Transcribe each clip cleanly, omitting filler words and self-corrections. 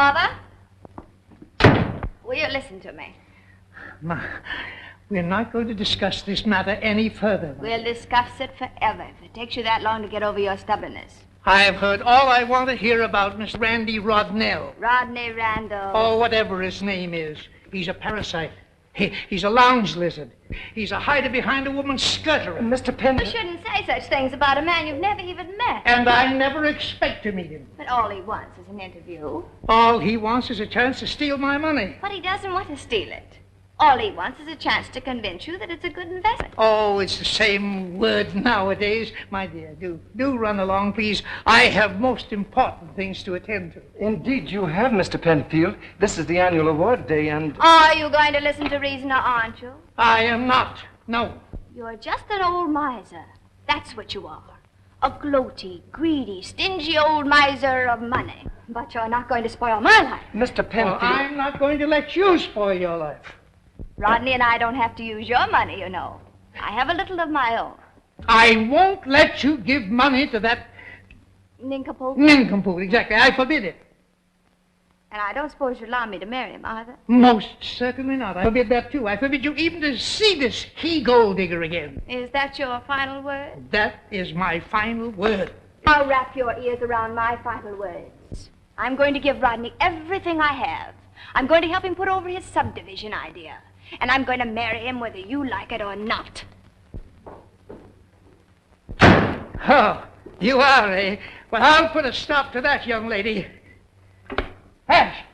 Father? Will you listen to me? Ma, we're not going to discuss this matter any further. We'll discuss it forever if it takes you that long to get over your stubbornness. I have heard all I want to hear about Miss Randy Rodnell. Rodney Randall. Oh, whatever his name is. He's a parasite. He's a lounge lizard. He's a hider behind a woman's skirter. Mr. Penn... You shouldn't say such things about a man you've never even met. And I never expect to meet him. But all he wants is an interview. All he wants is a chance to steal my money. But he doesn't want to steal it. All he wants is a chance to convince you that it's a good investment. Oh, it's the same word nowadays. My dear, do run along, please. I have most important things to attend to. Indeed, you have, Mr. Penfield. This is the annual award day, and... Are you going to listen to reason, or aren't you? I am not. No. You're just an old miser. That's what you are. A gloaty, greedy, stingy old miser of money. But you're not going to spoil my life. Mr. Penfield... Well, I'm not going to let you spoil your life. Rodney and I don't have to use your money, you know. I have a little of my own. I won't let you give money to that... Nincompoop? Nincompoop, exactly. I forbid it. And I don't suppose you'd allow me to marry him, either? Most certainly not. I forbid that, too. I forbid you even to see this he-gold digger again. Is that your final word? That is my final word. Now wrap your ears around my final words. I'm going to give Rodney everything I have. I'm going to help him put over his subdivision idea. And I'm going to marry him whether you like it or not. Oh, you are, eh? Well, I'll put a stop to that, young lady. Ash,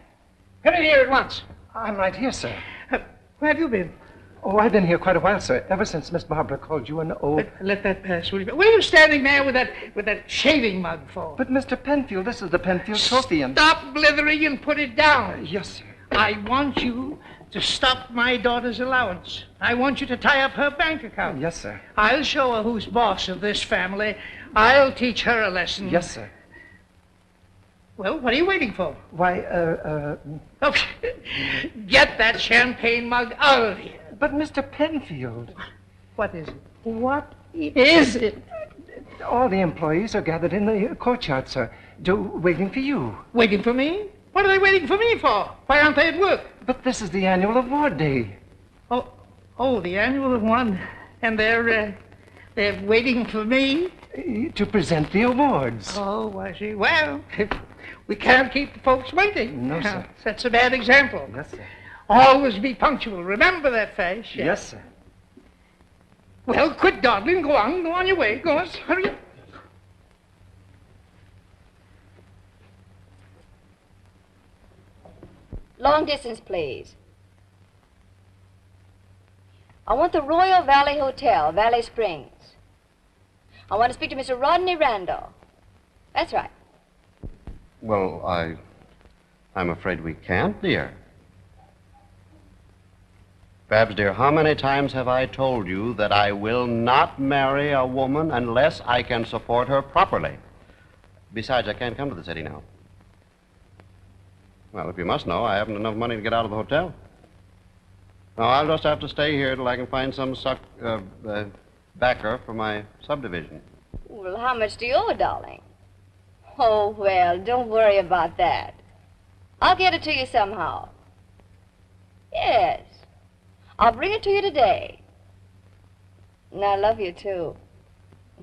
come in here at once. I'm right here, sir. Where have you been? Oh, I've been here quite a while, sir. Ever since Miss Barbara called you an old... Let that pass, will you? What are you standing there with that shaving mug for? But, Mr. Penfield, this is the Penfield trophy, and... Stop blithering and put it down. Yes, sir. I want you to stop my daughter's allowance. I want you to tie up her bank account. Yes, sir. I'll show her who's boss of this family. I'll teach her a lesson. Yes, sir. Well, what are you waiting for? Why, Oh, get that champagne mug out of here. But, Mr. Penfield... What is it? What is it? All the employees are gathered in the courtyard, sir, waiting for you. Waiting for me? What are they waiting for me for? Why aren't they at work? But this is the annual award day. Oh, the annual one. And they're waiting for me? To present the awards. Oh, I see. Well, we can't keep the folks waiting. No, sir. That's a bad example. Yes, sir. Always be punctual. Remember that, Fash. Yes, sir. Well, quit dawdling. Go on your way. Go on. Hurry up. Long distance, please. I want the Royal Valley Hotel, Valley Springs. I want to speak to Mr. Rodney Randall. That's right. Well, I'm afraid we can't, dear. Babs, dear, how many times have I told you that I will not marry a woman unless I can support her properly? Besides, I can't come to the city now. Well, if you must know, I haven't enough money to get out of the hotel. No, I'll just have to stay here till I can find some backer for my subdivision. Well, how much do you owe, darling? Oh, well, don't worry about that. I'll get it to you somehow. Yes. I'll bring it to you today. And I love you, too.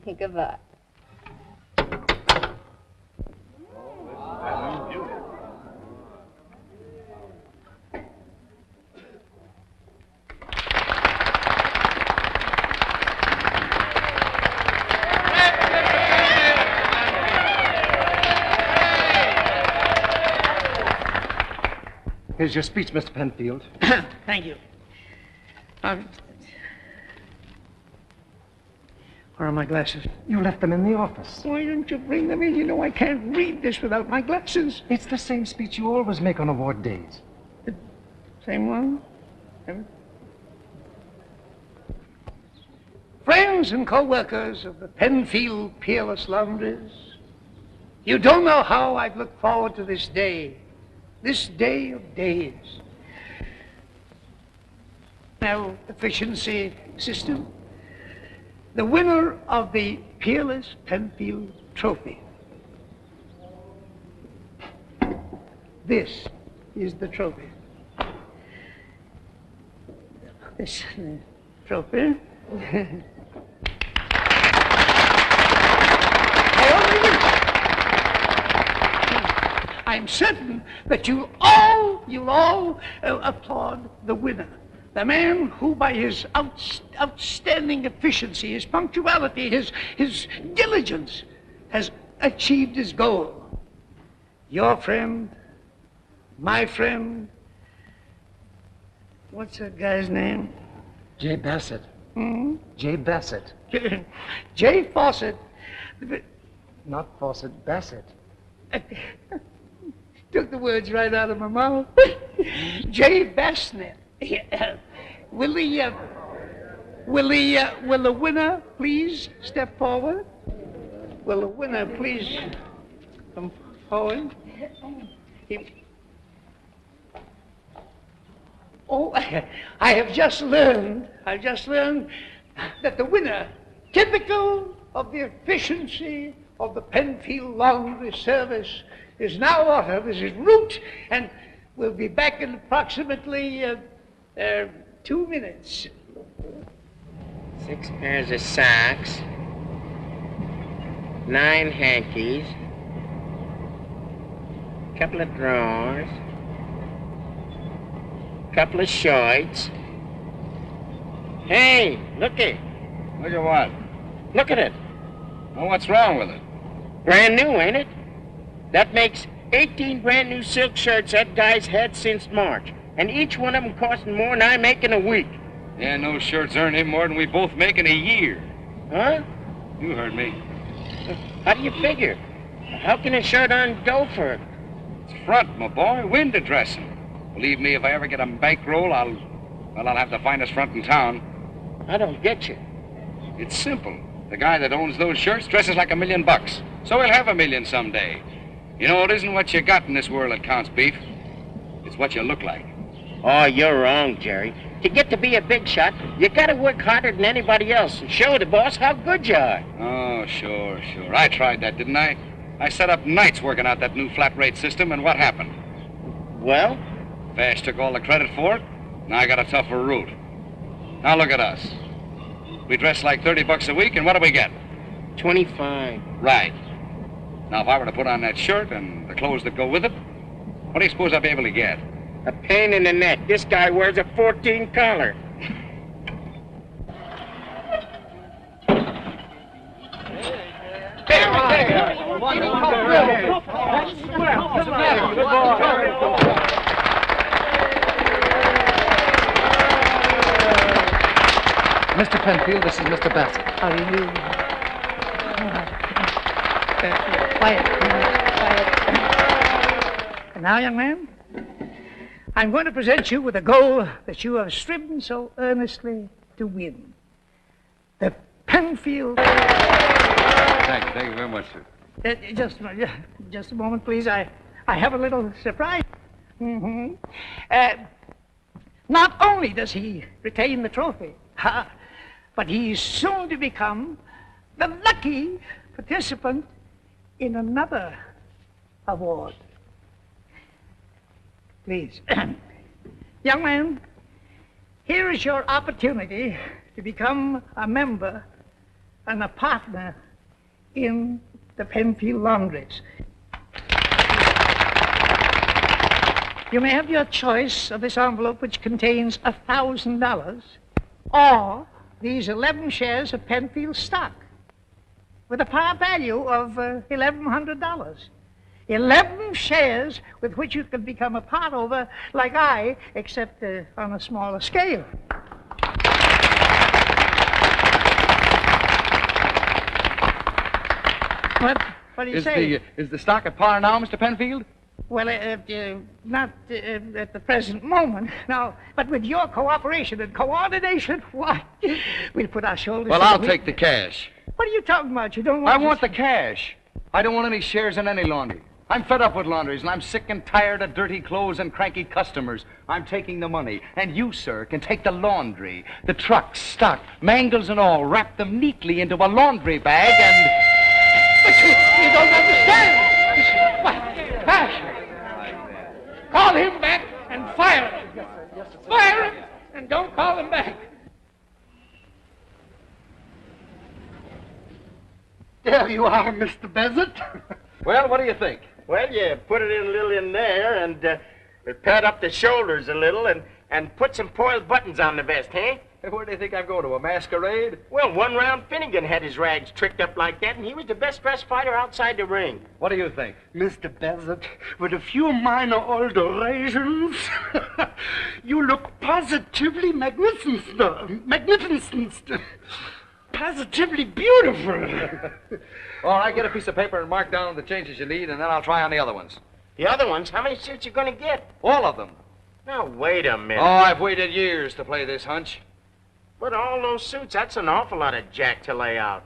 Goodbye. Here's your speech, Mr. Penfield. Thank you. Where are my glasses? You left them in the office. Why don't you bring them in? You know I can't read this without my glasses. It's the same speech you always make on award days. Same one? Friends and co-workers of the Penfield Peerless Laundries, you don't know how I've looked forward to this day of days. Now, efficiency system, the winner of the Peerless Penfield Trophy. This is the trophy. This trophy. I'm certain that you'll all applaud the winner. The man who, by his outstanding efficiency, his punctuality, his diligence, has achieved his goal. Your friend, my friend, what's that guy's name? Jay Bassett. Hmm? Jay Bassett. Jay Fawcett. Not Fawcett, Bassett. Took the words right out of my mouth. Jay Bassett. Will the winner please step forward? Will the winner please come forward? I have just learned that the winner, typical of the efficiency of the Penfield Laundry Service, is now ordered as his route, and will be back in approximately 2 minutes. 6 pairs of socks, 9 hankies, couple of drawers, couple of shorts. Hey, looky. Look at what? Look at it. Well, what's wrong with it? Brand new, ain't it? That makes 18 brand new silk shirts that guy's had since March. And each one of them costing more than I make in a week. Yeah, no shirts earn him more than we both make in a year. Huh? You heard me. How do you figure? How can a shirt earn dough for it? It's front, my boy. Window dressing. Believe me, if I ever get a bankroll, I'll have the finest front in town. I don't get you. It's simple. The guy that owns those shirts dresses like $1 million. So he'll have $1 million someday. You know, it isn't what you got in this world that counts, Beef. It's what you look like. Oh, you're wrong, Jerry. To get to be a big shot, you gotta work harder than anybody else and show the boss how good you are. Oh, sure. I tried that, didn't I? I sat up nights working out that new flat rate system, and what happened? Well? Vash took all the credit for it. Now I got a tougher route. Now look at us. We dress like $30 a week, and what do we get? 25. Right. Now, if I were to put on that shirt and the clothes that go with it, what do you suppose I'd be able to get? A pain in the neck. This guy wears a 14 collar. Mr. Penfield, this is Mr. Bassett. How do you do? Quiet. And now, young man, I'm going to present you with a goal that you have striven so earnestly to win. The Penfield... Thank you very much, sir. Just a moment, please. I have a little surprise. Not only does he retain the trophy, but he's soon to become the lucky participant in another award. Please. Young man, here is your opportunity to become a member and a partner in the Penfield Laundries. You may have your choice of this envelope, which contains $1,000, or these 11 shares of Penfield stock with a par value of $1,100. 11 shares with which you can become a part owner like I, except on a smaller scale. What do you say? Is the stock at par now, Mr. Penfield? Well, not at the present moment, no. But with your cooperation and coordination, why, we'll put our shoulders Well, to I'll the take the cash. What are you talking about? You don't want... I want the cash. I don't want any shares in any laundry. I'm fed up with laundries, and I'm sick and tired of dirty clothes and cranky customers. I'm taking the money, and you, sir, can take the laundry, the trucks, stock, mangles and all, wrap them neatly into a laundry bag and... But you don't understand. What? Gosh. Call him back and fire him. Yes, sir. Yes, sir. Fire him and don't call him back. There you are, Mr. Bezzett. Well, what do you think? Well, you put it in a little in there and pad up the shoulders a little and put some foiled buttons on the vest, huh? Hey, where do you think I'm going, to a masquerade? Well, one round Finnegan had his rags tricked up like that, and he was the best-dressed fighter outside the ring. What do you think? Mr. Bezzett, with a few minor alterations, you look positively magnificent. Magnificent. Positively beautiful. All right, get a piece of paper and mark down the changes you need, and then I'll try on the other ones. The other ones? How many suits you going to get? All of them. Now, wait a minute. Oh, I've waited years to play this hunch. But all those suits, that's an awful lot of jack to lay out.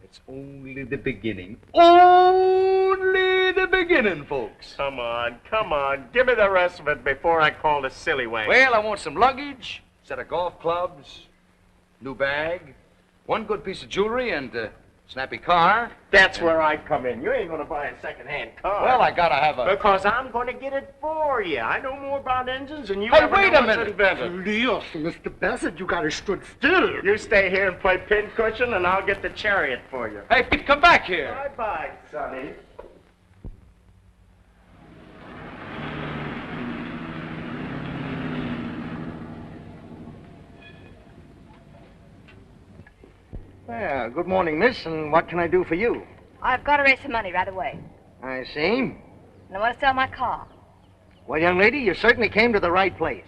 It's only the beginning. Only the beginning, folks. Come on. Give me the rest of it before I call the silly way. Well, I want some luggage, set of golf clubs, new bag, one good piece of jewelry, and a snappy car. That's where I come in. You ain't going to buy a second-hand car. Well, I gotta have a... Because I'm going to get it for you. I know more about engines than you Hey, ever wait know a what's minute. invented. Leos, Mr. Bezzett, you gotta stood still. You stay here and play pincushion, and I'll get the chariot for you. Hey, Pete, come back here. Bye-bye, Sonny. Well, good morning, miss, and what can I do for you? I've got to raise some money right away. I see. And I want to sell my car. Well, young lady, you certainly came to the right place.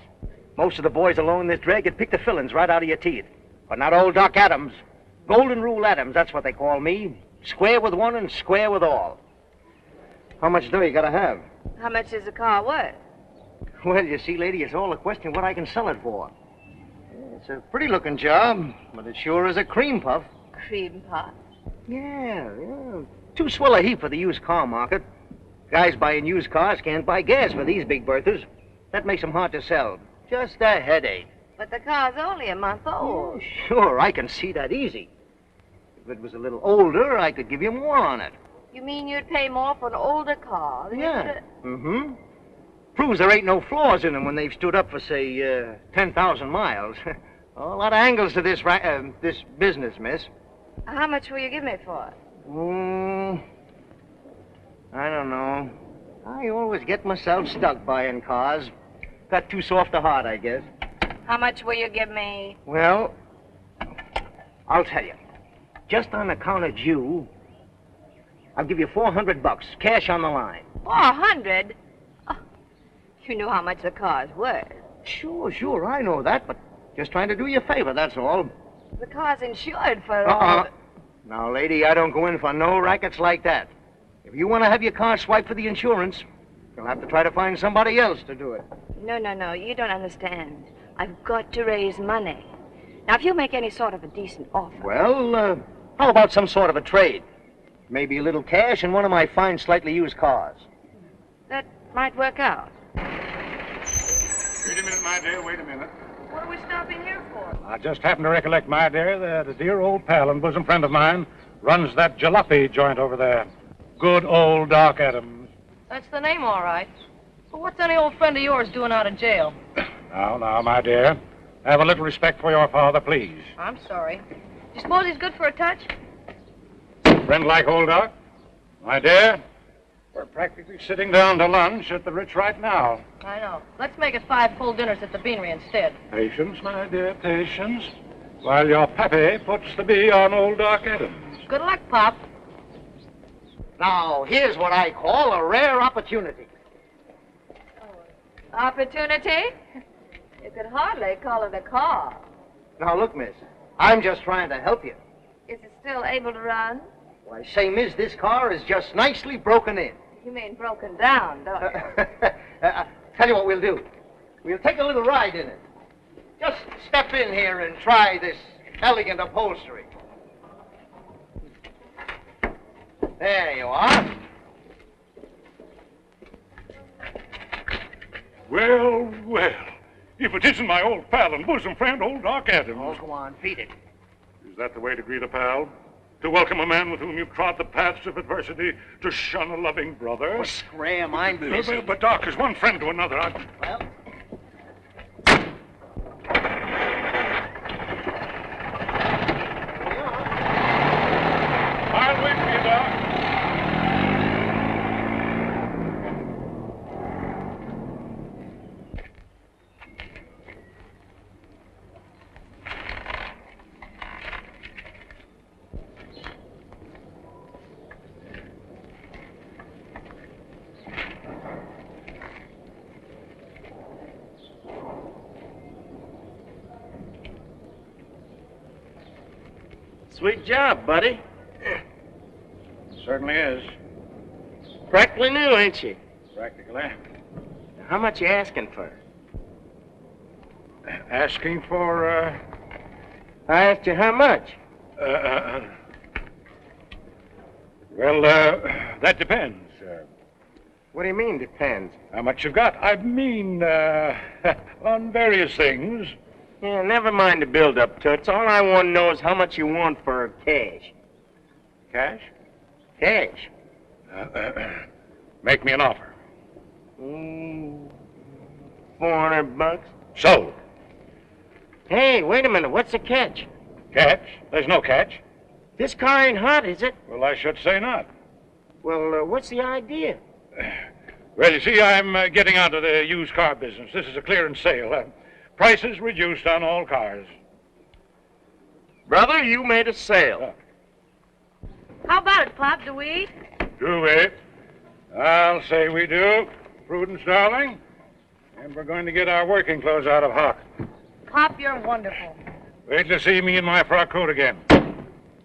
Most of the boys along this drag had picked the fillings right out of your teeth. But not old Doc Adams. Golden Rule Adams, that's what they call me. Square with one and square with all. How much dough you gotta have? How much is the car worth? Well, you see, lady, it's all a question of what I can sell it for. It's a pretty-looking job, but it sure is a cream puff. Cream puff. Yeah. Too swell a heap for the used car market. Guys buying used cars can't buy gas for these big berthers. That makes them hard to sell. Just a headache. But the car's only a month old. Oh, sure, I can see that easy. If it was a little older, I could give you more on it. You mean you'd pay more for an older car? Than Yeah. Mm-hmm. Proves there ain't no flaws in them when they've stood up for, say, 10,000 miles. A lot of angles to this business, miss. How much will you give me for it? I don't know. I always get myself stuck buying cars. Got too soft a heart, I guess. How much will you give me? Well, I'll tell you. Just on account of you, I'll give you $400, cash on the line. 400? Oh, you know how much the car's worth. Sure, I know that, but just trying to do you a favor, that's all. The car's insured for all... Now, lady, I don't go in for no rackets like that. If you want to have your car swiped for the insurance, you'll have to try to find somebody else to do it. No, you don't understand. I've got to raise money. Now, if you make any sort of a decent offer... Well, how about some sort of a trade? Maybe a little cash and one of my fine, slightly used cars. That might work out. Wait a minute, my dear, wait a minute. What are we stopping here for? I just happen to recollect, my dear, that a dear old pal and bosom friend of mine runs that jalopy joint over there. Good old Doc Adams. That's the name, all right. But what's any old friend of yours doing out of jail? Now, my dear, have a little respect for your father, please. I'm sorry. You suppose he's good for a touch? Friend like old Doc? My dear, we're practically sitting down to lunch at the Ritz right now. I know. Let's make it 5 full dinners at the Beanery instead. Patience, my dear, patience. While your pappy puts the bee on old Doc Adams. Good luck, Pop. Now, here's what I call a rare opportunity. Opportunity? You could hardly call it a car. Now, look, miss, I'm just trying to help you. Is it still able to run? Why, say, miss, this car is just nicely broken in. You mean broken down, don't you? Tell you what we'll do. We'll take a little ride in it. Just step in here and try this elegant upholstery. There you are. Well, if it isn't my old pal and bosom friend, old Doc Adams. Oh, go on, feed it. Is that the way to greet a pal? To welcome a man with whom you trod the paths of adversity, to shun a loving brother. Oh, scram, I'm busy. But, Doc, as one friend to another, Well... I'll wait for you, Doc. Sweet job, buddy. Certainly is. Practically new, ain't she? Practically. How much you asking for? Asking for, I asked you how much. That depends. What do you mean, depends? How much you've got? I mean, on various things. Yeah, never mind the build-up, Toots. All I want to know is how much you want for cash. Cash? Cash. Make me an offer. $400. Sold. Hey, wait a minute. What's the catch? Catch? There's no catch. This car ain't hot, is it? Well, I should say not. Well, what's the idea? Well, you see, I'm getting out of the used car business. This is a clearance sale. Prices reduced on all cars. Brother, you made a sale. How about it, Pop? Do we eat? Do we? I'll say we do. Prudence, darling. And we're going to get our working clothes out of hock. Pop, you're wonderful. Wait to see me in my frock coat again.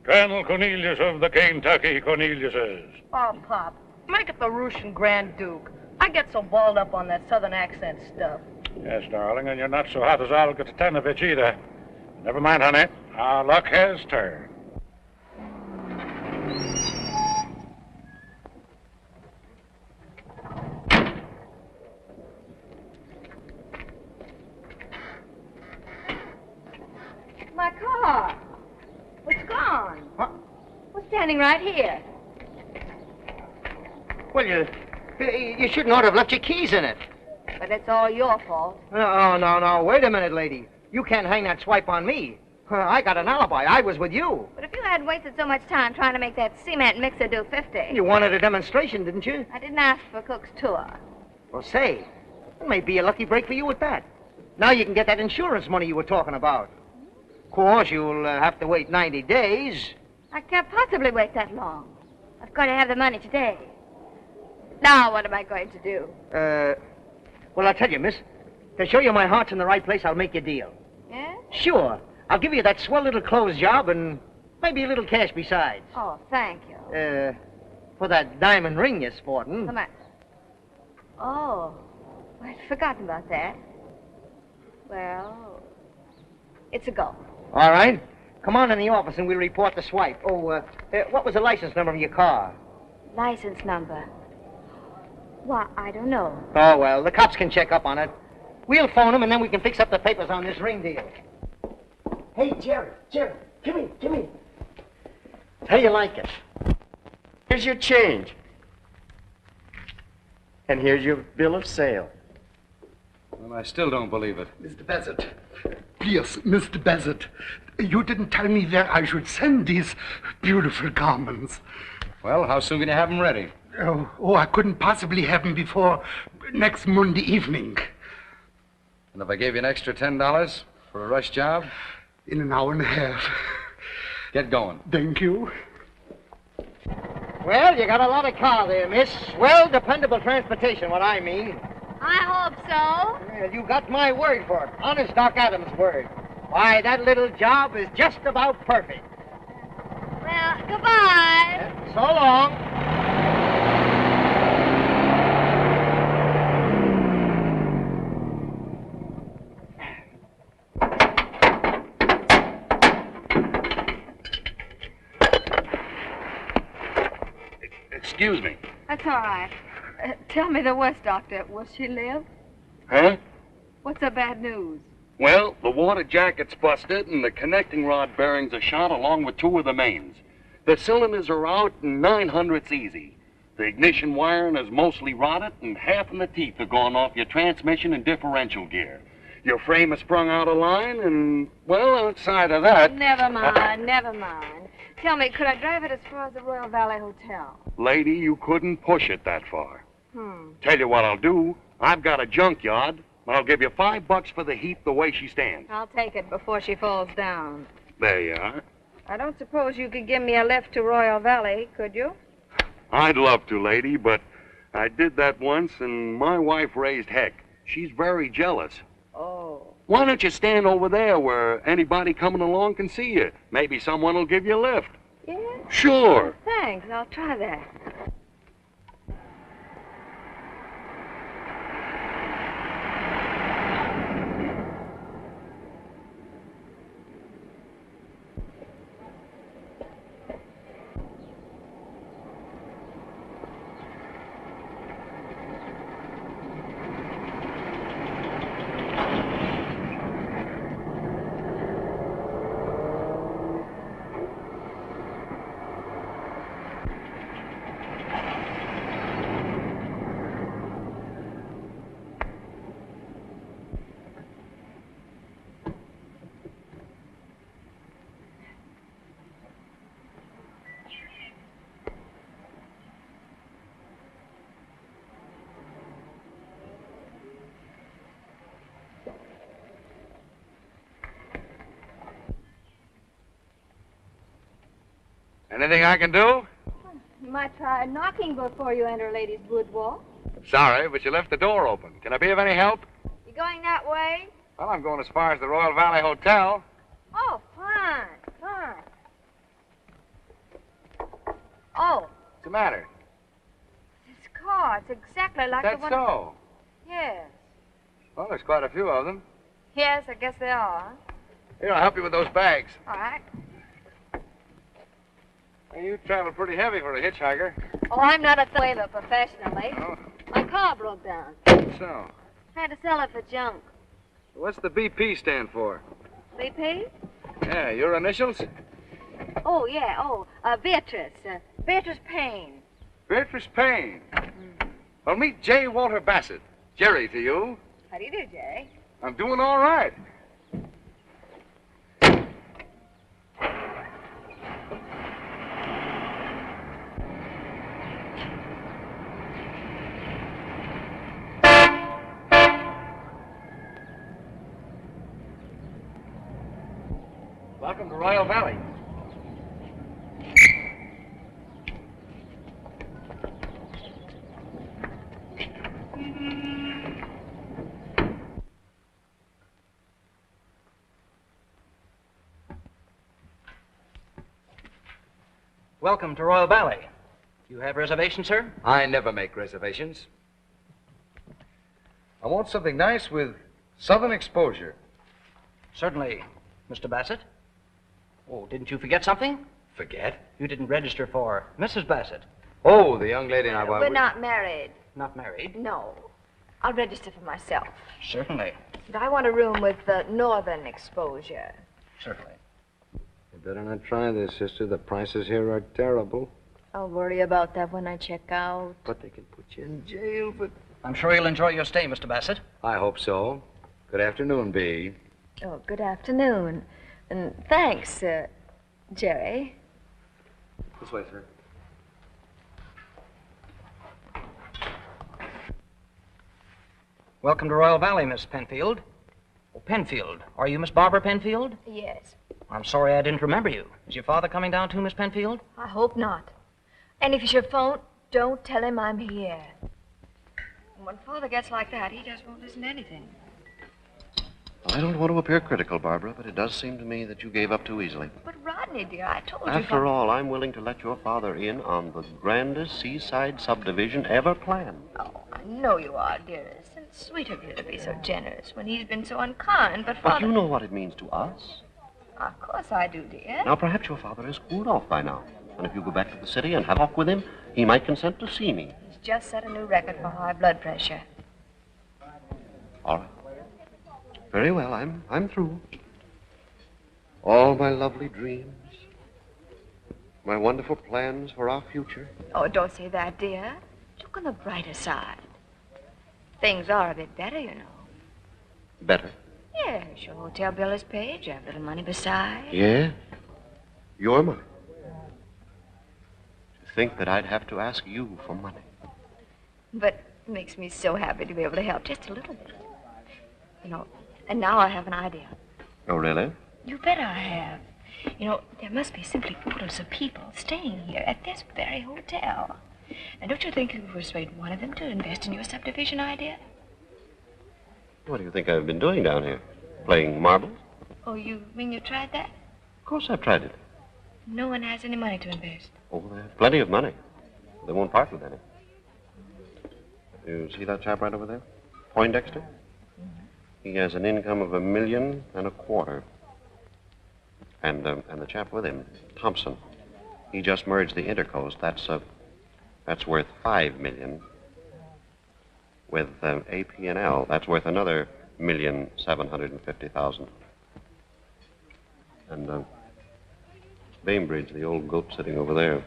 Colonel Cornelius of the Kentucky Corneliuses. Oh, Pop, make it the Russian Grand Duke. I get so balled up on that southern accent stuff. Yes, darling, and you're not so hot as Olga Tatanovich either. Never mind, honey. Our luck has turned. My car. It's gone. What? We're standing right here. Well, you shouldn't ought to have left your keys in it. But it's all your fault. No. Wait a minute, lady. You can't hang that swipe on me. I got an alibi. I was with you. But if you hadn't wasted so much time trying to make that cement mixer do 50. You wanted a demonstration, didn't you? I didn't ask for Cook's tour. Well, say, it may be a lucky break for you at that. Now you can get that insurance money you were talking about. Of course, you'll have to wait 90 days. I can't possibly wait that long. I've got to have the money today. Now what am I going to do? Well, I'll tell you, miss. To show you my heart's in the right place, I'll make you a deal. Yeah? Sure. I'll give you that swell little clothes job and maybe a little cash besides. Oh, thank you. For that diamond ring you're sporting. Come on. Oh, I'd forgotten about that. Well, it's a go. All right. Come on in the office and we'll report the swipe. Oh, what was the license number of your car? License number. Why, I don't know. Oh, well, the cops can check up on it. We'll phone them and then we can fix up the papers on this ring deal. Hey, Jerry, come here. How you like it? Here's your change. And here's your bill of sale. Well, I still don't believe it. Mr. Bassett, please, Mr. Bassett, you didn't tell me where I should send these beautiful garments. Well, how soon can you have them ready? Oh, I couldn't possibly have them before next Monday evening. And if I gave you an extra $10 for a rush job? In an hour and a half. Get going. Thank you. Well, you got a lot of car there, miss. Well, dependable transportation, what I mean. I hope so. Well, you got my word for it. Honest Doc Adams' word. Why, that little job is just about perfect. Well, goodbye. So long. Excuse me. That's all right. Tell me the worst, Doctor. Will she live? Huh? What's the bad news? Well, the water jacket's busted and the connecting rod bearings are shot along with two of the mains. The cylinders are out and 900's easy. The ignition wiring is mostly rotted and half of the teeth are gone off your transmission and differential gear. Your frame is sprung out of line and, well, outside of that... Never mind, never mind. Tell me, could I drive it as far as the Royal Valley Hotel? Lady, you couldn't push it that far. Tell you what I'll do. I've got a junkyard. I'll give you $5 for the heap the way she stands. I'll take it before she falls down. There you are. I don't suppose you could give me a lift to Royal Valley, could you? I'd love to, lady, but I did that once and my wife raised heck. She's very jealous. Oh. Why don't you stand over there where anybody coming along can see you? Maybe someone will give you a lift. Yeah? Sure. Thanks, I'll try that. Anything I can do? You might try knocking before you enter a lady's boudoir. Sorry, but you left the door open. Can I be of any help? You going that way? Well, I'm going as far as the Royal Valley Hotel. Oh, fine, fine. Oh, What's the matter? this car, it's exactly like the That's one... so. Yes. Well, there's quite a few of them. Yes, I guess they are. Here, I'll help you with those bags. All right. Hey, you travel pretty heavy for a hitchhiker. Oh, I'm not a whaler professionally. Oh, My car broke down. so. Had to sell it for junk. What's the BP stand for? BP? Yeah, your initials? Oh, yeah. Oh, Beatrice. Beatrice Payne. Beatrice Payne. Well, meet J. Walter Bassett. Jerry to you. How do you do, Jerry? I'm doing all right. Welcome to Royal Valley. Welcome to Royal Valley. You have reservations, sir? I never make reservations. I want something nice with southern exposure. Certainly, Mr. Bassett. Oh, didn't you forget something? Forget? You didn't register for Mrs. Bassett. Oh, the young lady I We're not married. Not married? No. I'll register for myself. Certainly. But I want a room with northern exposure. Certainly. You better not try this, sister. The prices here are terrible. I'll worry about that when I check out. But they can put you in jail for... I'm sure you'll enjoy your stay, Mr. Bassett. I hope so. Good afternoon, B. Oh, good afternoon. And thanks, Jerry. This way, sir. Welcome to Royal Valley, Miss Penfield. Oh, Penfield. Are you Miss Barbara Penfield? Yes. I'm sorry I didn't remember you. Is your father coming down too, Miss Penfield? I hope not. And if you should phone, don't tell him I'm here. When Father gets like that, he just won't listen to anything. I don't want to appear critical, Barbara, but it does seem to me that you gave up too easily. But Rodney, dear, I told you... After all, I'm willing to let your father in on the grandest seaside subdivision ever planned. Oh, I know you are, dearest. And sweet of you to be so generous when he's been so unkind, but But Father... you know what it means to us. Of course I do, dear. Now, perhaps your father has cooled off by now. And if you go back to the city and have a talk with him, he might consent to see me. He's just set a new record for high blood pressure. All right. Very well, I'm through. All my lovely dreams My wonderful plans for our future. Oh, don't say that, dear. Look on the brighter side. Things are a bit better, you know. Better? Yes, your hotel bill is paid. You have a little money besides. Yeah? Your money? To think that I'd have to ask you for money. But it makes me so happy to be able to help just a little bit. You know, and now I have an idea. Oh, really? You bet I have. You know, there must be simply photos of people staying here at this very hotel. And don't you think you could persuade one of them to invest in your subdivision idea? What do you think I've been doing down here? Playing marbles? Oh, you mean you tried that? Of course I've tried it. No one has any money to invest. Oh, they have plenty of money. They won't part with any. You see that chap right over there? Poindexter? He has an income of $1.25 million. And the chap with him, Thompson, he just merged the Intercoast. That's worth $5 million. With AP&L, that's worth another $1,750,000. And Bainbridge, the old goat sitting over there,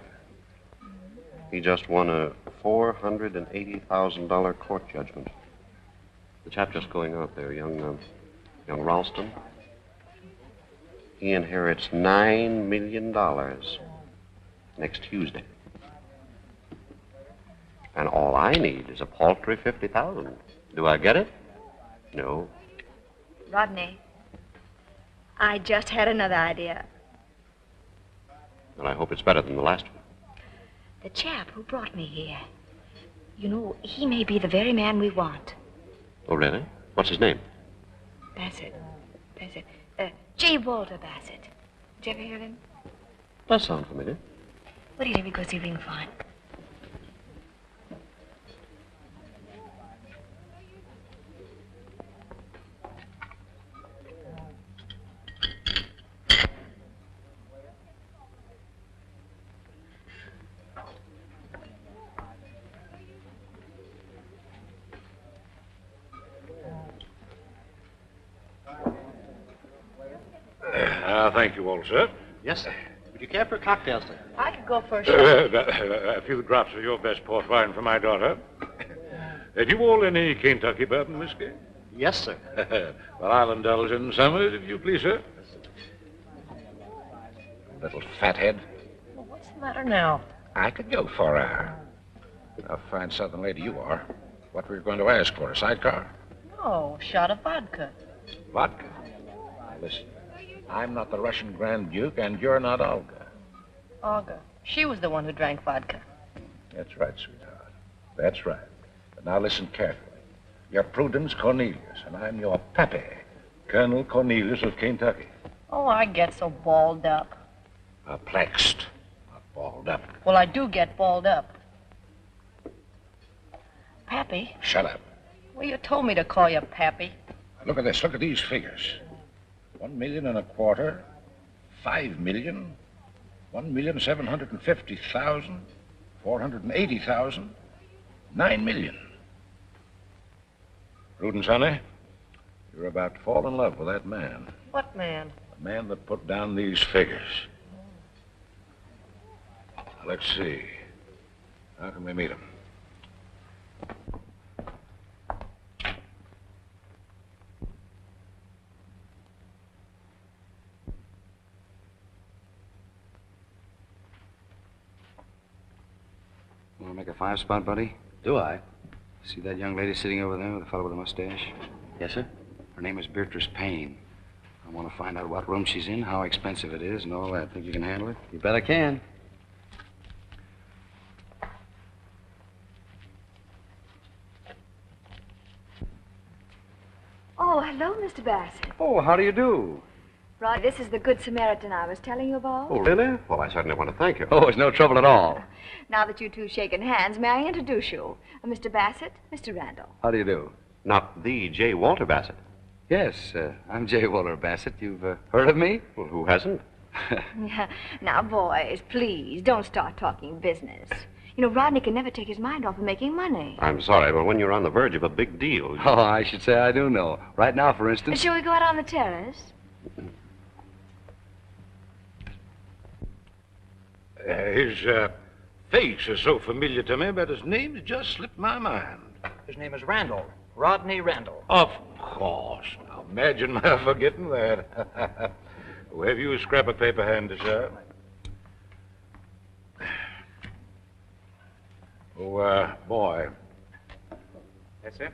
he just won a $480,000 court judgment. The chap just going out there, young Ralston, he inherits $9 million next Tuesday. And all I need is a paltry $50,000. Do I get it? No. Rodney, I just had another idea. Well, I hope it's better than the last one. The chap who brought me here, you know, he may be the very man we want. Oh, really? What's his name? Bassett. J. Walter Bassett. Did you ever hear of him? Does sound familiar. What do you think we go see if we can find? Thank you all, sir. Yes, sir. Would you care for a cocktail, sir? I could go for a shot. A few drops of your best port wine for my daughter. Have you all any Kentucky bourbon whiskey? Yes, sir. Well, I'll indulge in some of it, if you please, sir. Little fathead. Well, what's the matter now? I could go for her. A fine southern lady you are. What were you going to ask for? A sidecar? No, a shot of vodka. Vodka? Now, listen. I'm not the Russian Grand Duke, and you're not Olga. Olga. She was the one who drank vodka. That's right, sweetheart. That's right. But now listen carefully. You're Prudence Cornelius, and I'm your pappy, Colonel Cornelius of Kentucky. Oh, I get so balled up. Perplexed, not balled up. Well, I do get balled up. Pappy? Shut up. Well, you told me to call you Pappy. Look at this. Look at these figures. $1.25 million, $5 million, $1,750,000, $480,000, $9 million. Prudence, honey, you're about to fall in love with that man. What man? The man that put down these figures. Now, let's see. How can we meet him? Want to make a 5-spot, buddy? Do I? See that young lady sitting over there with the fellow with the mustache? Yes, sir. Her name is Beatrice Payne. I want to find out what room she's in, how expensive it is, and all that. Think you can handle it? You bet I can. Oh, hello, Mr. Bassett. Oh, how do you do? Rod, this is the Good Samaritan I was telling you about. Oh, really? Well, I certainly want to thank you. Oh, it's no trouble at all. Now that you two shaken hands, may I introduce you? Mr. Bassett, Mr. Randall. How do you do? Not the J. Walter Bassett. Yes, I'm J. Walter Bassett. You've heard of me? Well, who hasn't? Now, boys, please, don't start talking business. You know, Rodney can never take his mind off of making money. I'm sorry, but when you're on the verge of a big deal... Oh, I should say I do know. Right now, for instance... Shall we go out on the terrace? His face is so familiar to me, but his name's just slipped my mind. His name is Randall. Rodney Randall. Of course. Now, imagine my forgetting that. Well, have you a scrap of paper handy, sir? Oh, boy. Yes, sir?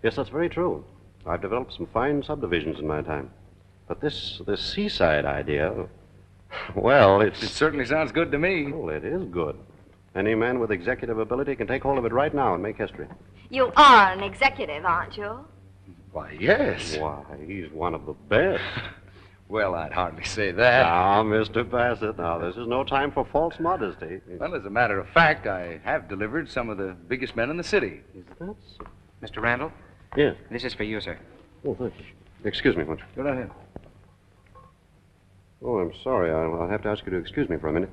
Yes, that's very true. I've developed some fine subdivisions in my time. But this seaside idea, well, It certainly sounds good to me. Well, it is good. Any man with executive ability can take hold of it right now and make history. You are an executive, aren't you? Why, yes. Why, he's one of the best. Well, I'd hardly say that. Now, Mr. Bassett, now, this is no time for false modesty. Well, as a matter of fact, I have delivered some of the biggest men in the city. Is that so? Mr. Randall? Yes. This is for you, sir. Oh, thank you. Excuse me, won't you? Go ahead. Oh, I'm sorry. I'll have to ask you to excuse me for a minute.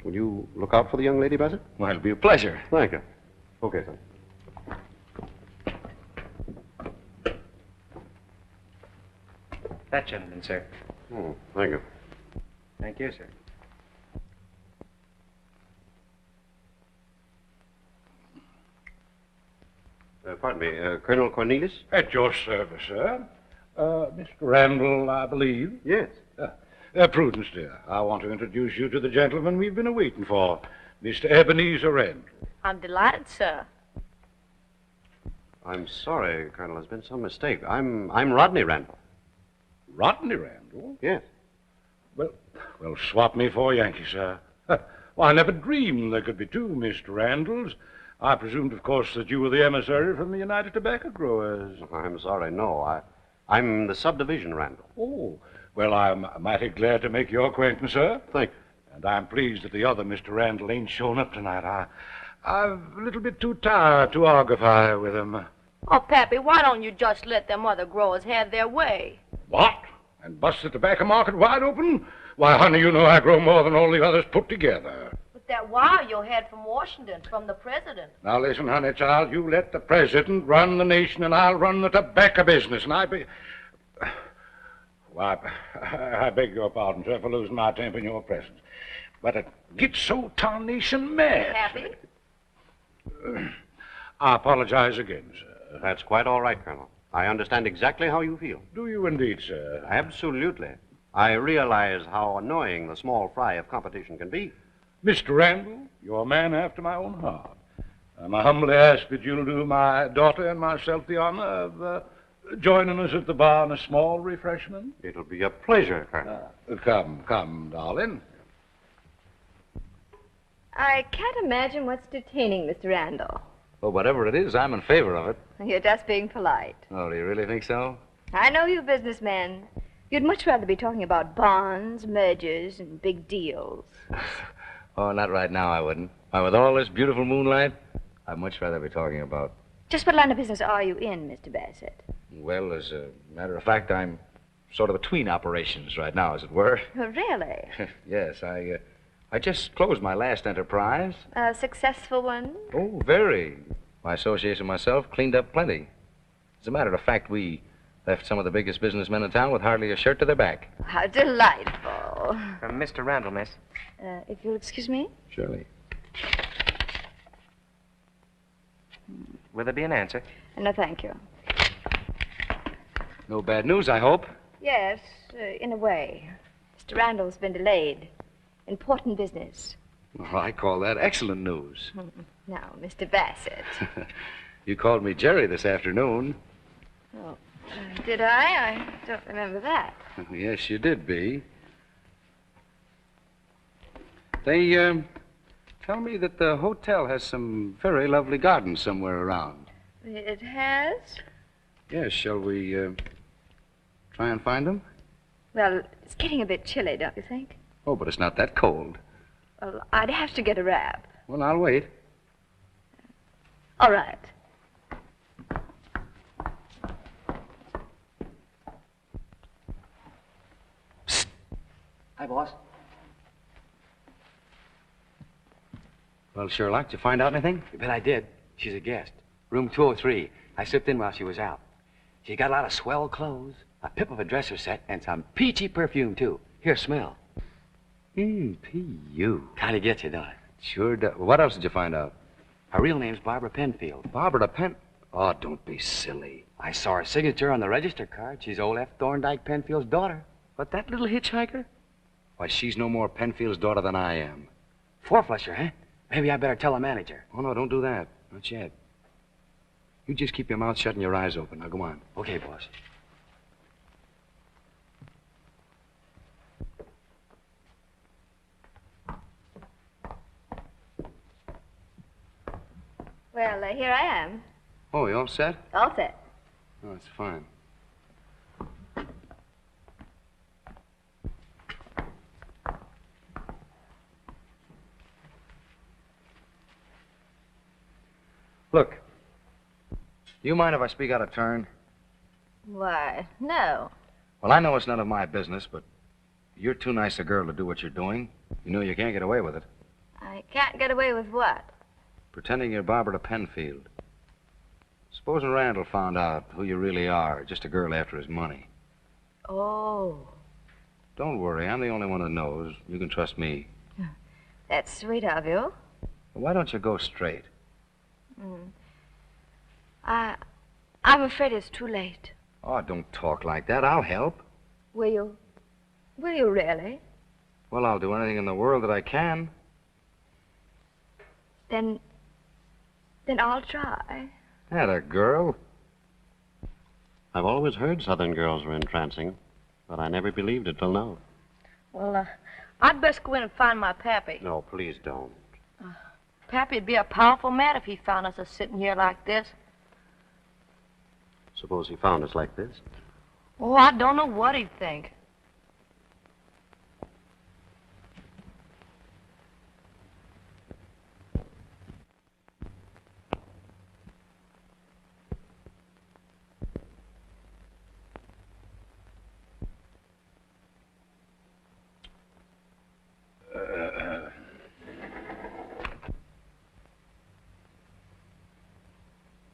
Will you look out for the young lady, Bassett? Well, it'll be a pleasure. Thank you. Okay, son. That gentleman, sir. Oh, thank you. Thank you, sir. Pardon me, Colonel Cornelius? At your service, sir. Mr. Randall, I believe. Yes. Prudence, dear, I want to introduce you to the gentleman we've been waiting for, Mr. Ebenezer Randall. I'm delighted, sir. I'm sorry, Colonel. There's been some mistake. I'm Rodney Randall. Rodney Randall? Yes. Well, swap me for Yankee, sir. Well, I never dreamed there could be two Mr. Randalls. I presumed, of course, that you were the emissary from the United Tobacco Growers. I'm sorry, no. I'm the subdivision Randall. Oh, well, I'm mighty glad to make your acquaintance, sir. Thank you. And I'm pleased that the other Mr. Randall ain't shown up tonight. I'm a little bit too tired to argufy with him. Oh, Pappy, why don't you just let them other growers have their way? What? And bust the tobacco market wide open? Why, honey, you know I grow more than all the others put together. With that wire you had from Washington, from the president. Now, listen, honey, child, you let the president run the nation, and I'll run the tobacco business, and Why, I beg your pardon, sir, for losing my temper in your presence. But it gets so tarnation mad. Happy? I apologize again, sir. That's quite all right, Colonel. I understand exactly how you feel. Do you indeed, sir? Absolutely. I realize how annoying the small fry of competition can be. Mr. Randall, you're a man after my own heart. And I humbly ask that you'll do my daughter and myself the honor of joining us at the bar in a small refreshment. It'll be a pleasure, Colonel. Come, darling. I can't imagine what's detaining Mr. Randall. Well, whatever it is, I'm in favor of it. You're just being polite. Oh, do you really think so? I know you businessmen. You'd much rather be talking about bonds, mergers, and big deals. Oh, not right now, I wouldn't. Why, with all this beautiful moonlight, I'd much rather be talking about... Just what line of business are you in, Mr. Bassett? Well, as a matter of fact, I'm sort of between operations right now, as it were. Oh, really? Yes, I just closed my last enterprise. A successful one? Oh, very. My association and myself cleaned up plenty. As a matter of fact, we left some of the biggest businessmen in town with hardly a shirt to their back. How delightful. From Mr. Randall, miss. If you'll excuse me? Surely. Will there be an answer? No, thank you. No bad news, I hope. Yes, in a way. Mr. Randall's been delayed. Important business. Well, I call that excellent news. Now, Mr. Bassett. You called me Jerry this afternoon. Oh, did I? I don't remember that. Yes, you did, Bee. They tell me that the hotel has some very lovely gardens somewhere around. It has? Yes, shall we try and find them? Well, it's getting a bit chilly, don't you think? Oh, but it's not that cold. Well, I'd have to get a wrap. Well, I'll wait. All right. Psst. Hi, boss. Well, Sherlock, did you find out anything? You bet I did. She's a guest. Room 203. I slipped in while she was out. She got a lot of swell clothes, a pip of a dresser set, and some peachy perfume, too. Here, smell. P.U. Kind of gets you, don't it? Sure does. What else did you find out? Her real name's Barbara Penfield. Barbara Pen... Oh, don't be silly. I saw her signature on the register card. She's old F. Thorndike Penfield's daughter. But that little hitchhiker? Why, she's no more Penfield's daughter than I am. Four-flusher, huh? Maybe I better tell the manager. Oh, no, don't do that. Not yet. You just keep your mouth shut and your eyes open. Now, go on. Okay, boss. Well, here I am. Oh, you all set? All set. Oh, that's fine. Look, do you mind if I speak out of turn? Why, no. Well, I know it's none of my business, but you're too nice a girl to do what you're doing. You know you can't get away with it. I can't get away with what? Pretending you're Barbara Penfield. Supposing Randall found out who you really are, just a girl after his money. Oh, Don't worry, I'm the only one who knows. You can trust me. that's sweet of you. Why don't you go straight? I'm afraid it's too late. Oh, don't talk like that. I'll help. Will you? Will you really? Well, I'll do anything in the world that I can. Then I'll try. Atta girl. I've always heard Southern girls were entrancing, but I never believed it till now. Well, I'd best go in and find my pappy. No, please don't. Pappy'd be a powerful mad if he found us sitting here like this. Suppose he found us like this. Oh, I don't know what he'd think.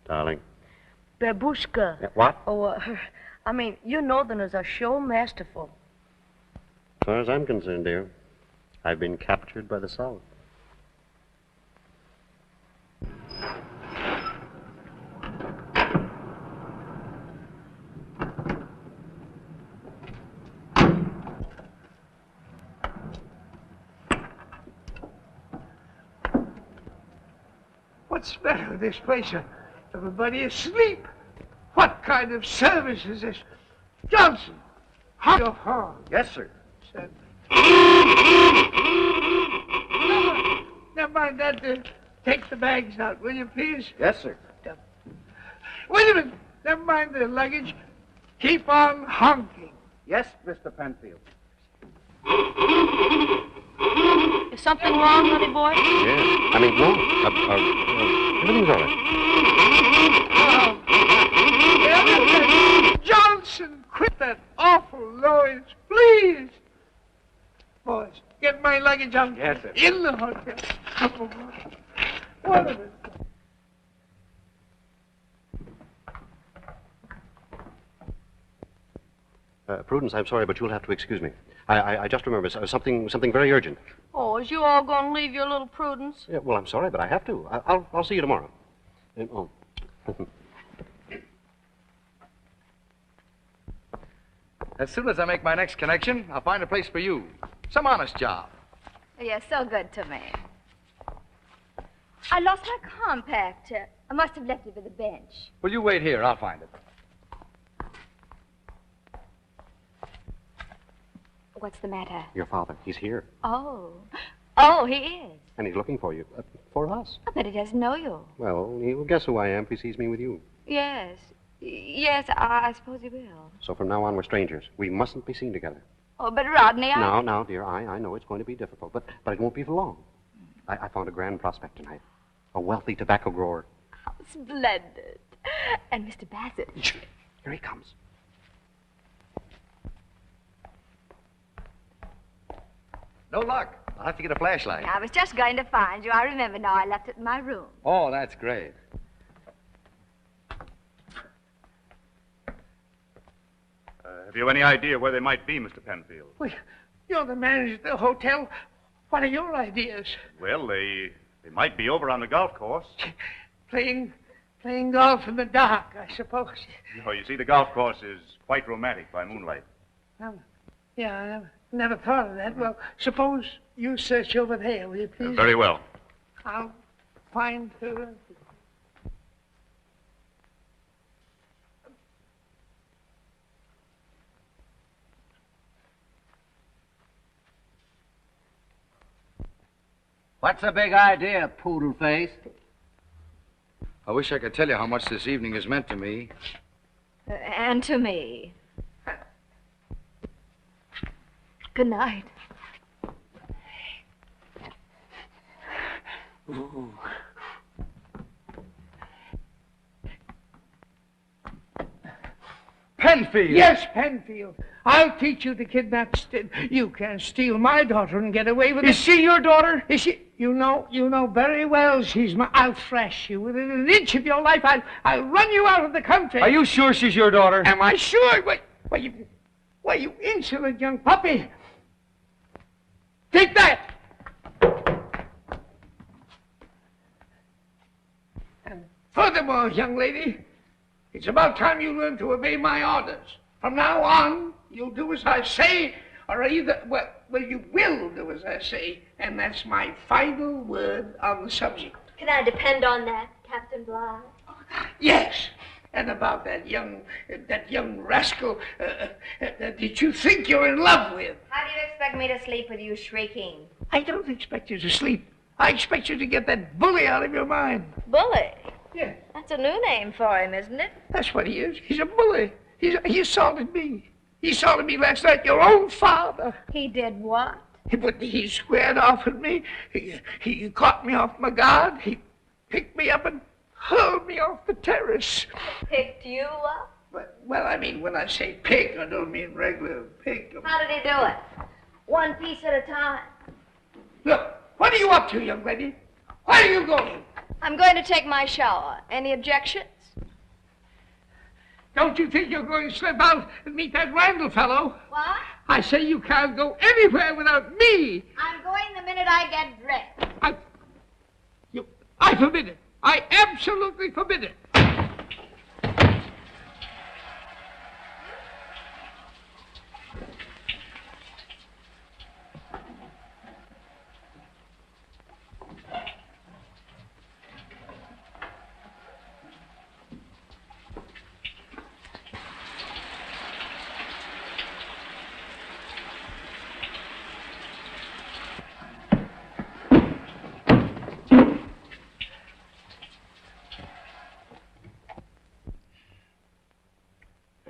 Darling. Babushka. What? Oh, I mean, you Northerners are sure masterful. As far as I'm concerned, dear, I've been captured by the South. What's the matter with this place? Everybody asleep. What kind of service is this? Johnson, hot your horn. Yes, sir. Never mind that. Take the bags out, will you, please? Yes, sir. Wait a minute. Never mind the luggage. Keep on honking. Yes, Mr. Penfield. Is something wrong, honey boy? Yes. I mean, no. Everything's all right. Johnson, quit that awful noise, please. Boys, get my luggage on. Yes, sir. In the hotel. What of it? Prudence, I'm sorry, but you'll have to excuse me. I just remembered something very urgent. Oh, is you all going to leave your little Prudence? Yeah, well, I'm sorry, but I have to. I'll see you tomorrow. Oh. As soon as I make my next connection, I'll find a place for you. Some honest job. You're so good to me. I lost my compact. I must have left it by the bench. Well, you wait here. I'll find it. What's the matter? Your father, he's here. Oh, he is. And he's looking for you. For us. But he doesn't know you. Well, he'll guess who I am if he sees me with you. Yes, I suppose he will. So from now on, we're strangers. We mustn't be seen together. Oh, but Rodney, Now, dear, I know it's going to be difficult, but it won't be for long. I found a grand prospect tonight. A wealthy tobacco grower. Oh, splendid. And Mr. Bassett. Here he comes. No luck. I'll have to get a flashlight. I was just going to find you. I remember now. I left it in my room. Oh, that's great. Have you any idea where they might be, Mr. Penfield? You're the manager of the hotel. What are your ideas? Well, they might be over on the golf course. Playing golf in the dark, I suppose. No, you see, the golf course is quite romantic by moonlight. Yeah, I never thought of that. Well, suppose you search over there, will you please? Very well. I'll find her. What's the big idea, poodle face? I wish I could tell you how much this evening has meant to me. And to me. Good night. Ooh. Penfield! Yes, Penfield. I'll teach you to kidnap. You can't steal my daughter and get away with it. Is she your daughter? Is she? You know very well she's my. I'll thrash you within an inch of your life. I'll run you out of the country. Are you sure she's your daughter? Am I sure? Why, you insolent young puppy. Take that. And furthermore, young lady, it's about time you learn to obey my orders. From now on, you'll do as I say, or either, well, you will do as I say, and that's my final word on the subject. Can I depend on that, Captain Bligh? Yes. And about that young rascal that you think you're in love with. How do you expect me to sleep with you shrieking? I don't expect you to sleep. I expect you to get that bully out of your mind. Bully? Yeah. That's a new name for him, isn't it? That's what he is. He's a bully. He assaulted me. He assaulted me last night, your own father. He did what? He squared off at me. He caught me off my guard. He picked me up and hurled me off the terrace. Picked you up? Well, I mean, when I say pick, I don't mean regular pick. How did he do it? One piece at a time. Look, what are you up to, young lady? Where are you going? I'm going to take my shower. Any objections? Don't you think you're going to slip out and meet that Randall fellow? What? I say you can't go anywhere without me. I'm going the minute I get dressed. I forbid it. I absolutely forbid it.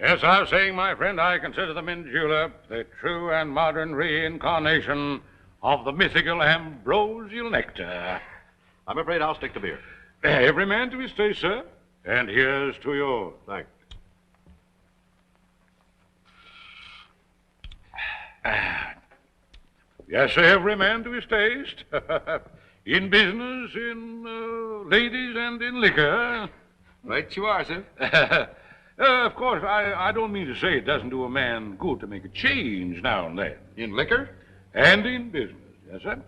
As I was saying, my friend, I consider the mint julep the true and modern reincarnation of the mythical ambrosial nectar. I'm afraid I'll stick to beer. Every man to his taste, sir. And here's to yours. Thanks. Yes, sir, every man to his taste. In business, in ladies, and in liquor. Right you are, sir. Of course, I don't mean to say it doesn't do a man good to make a change now and then. In liquor? And in business, yes, sir.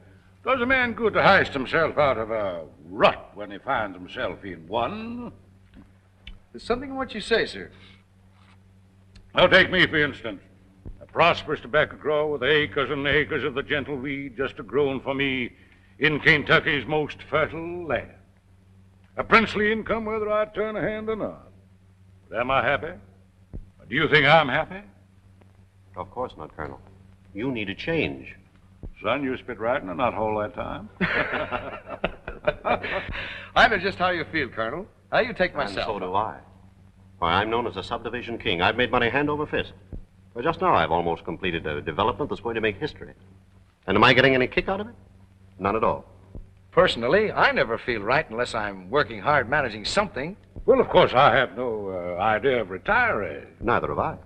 Does a man good to heist himself out of a rut when he finds himself in one? There's something in what you say, sir. Now, take me, for instance. A prosperous tobacco grower with acres and acres of the gentle weed just a-grown for me in Kentucky's most fertile land. A princely income whether I turn a hand or not. But am I happy? Or do you think I'm happy? Of course not, Colonel. You need a change. Son, you spit right in a nut hole that time. I know just how you feel, Colonel. How you take myself. And so do I. Why, I'm known as a subdivision king. I've made money hand over fist. Well, just now I've almost completed a development that's going to make history. And am I getting any kick out of it? None at all. Personally, I never feel right unless I'm working hard managing something. Well, of course, I have no idea of retiring. Neither have I.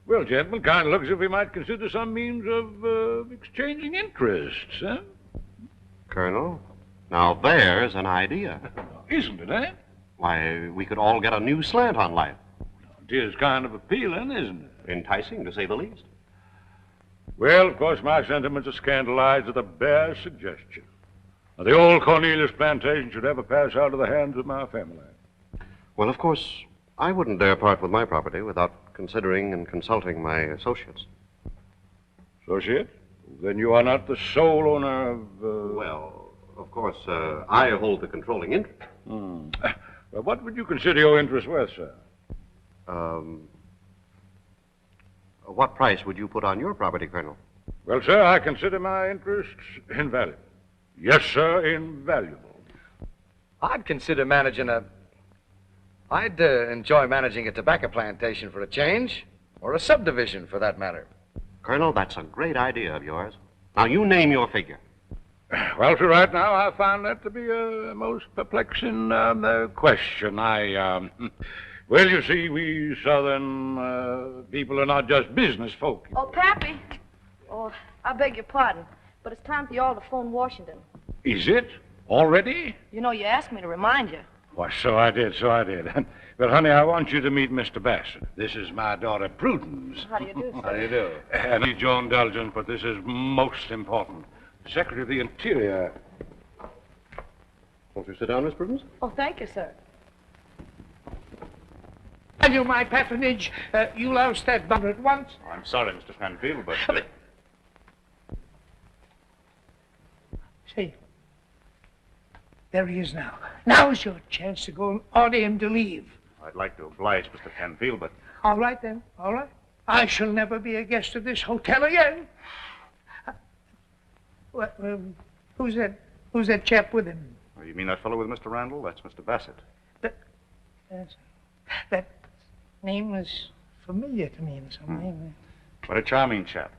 Well, gentlemen, kind of looks as if we might consider some means of exchanging interests, huh? Colonel, now there's an idea. Isn't it, eh? Why, we could all get a new slant on life. It is kind of appealing, isn't it? Enticing, to say the least. Well, of course, my sentiments are scandalized at the bare suggestion. Now, the old Cornelius plantation should ever pass out of the hands of my family. Well, of course, I wouldn't dare part with my property without considering and consulting my associates. Associate? Then you are not the sole owner of... Well, of course, I hold the controlling interest. Well, what would you consider your interest worth, sir? What price would you put on your property, Colonel? Well, sir, I consider my interests invaluable. Yes, sir, invaluable. I'd consider managing I'd enjoy managing a tobacco plantation for a change, or a subdivision for that matter. Colonel, that's a great idea of yours. Now, you name your figure. Well, sir, right now, I find that to be a most perplexing question. Well, you see, we Southern people are not just business folk. Oh, Pappy. Oh, I beg your pardon, but it's time for you all to phone Washington. Is it? Already? You know, you asked me to remind you. Why, so I did. Well, honey, I want you to meet Mr. Bassett. This is my daughter, Prudence. How do you do, sir? How do you do? And I need your indulgence, but this is most important. Secretary of the Interior. Won't you sit down, Miss Prudence? Oh, thank you, sir. Value my patronage. You lost that bumper at once. I'm sorry, Mr. Penfield, but... See, there he is now. Now's your chance to go and order him to leave. I'd like to oblige Mr. Penfield, but... All right, then. All right. I shall never be a guest of this hotel again. Who's that chap with him? Oh, you mean that fellow with Mr. Randall? That's Mr. Bassett. That name is familiar to me in some way. What a charming chap.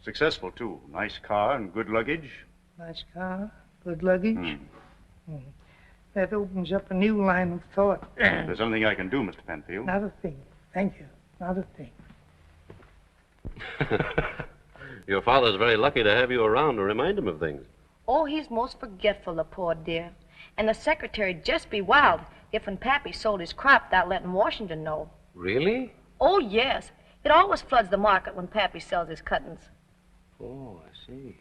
Successful, too. Nice car and good luggage. Nice car, good luggage. That opens up a new line of thought. If there's anything I can do, Mr. Penfield. Not a thing. Thank you. Not a thing. Your father's very lucky to have you around to remind him of things. Oh, he's most forgetful, the poor dear. And the secretary'd just be wild if when Pappy sold his crop without letting Washington know. Really? Oh, yes. It always floods the market when Pappy sells his cuttings. Oh, I see.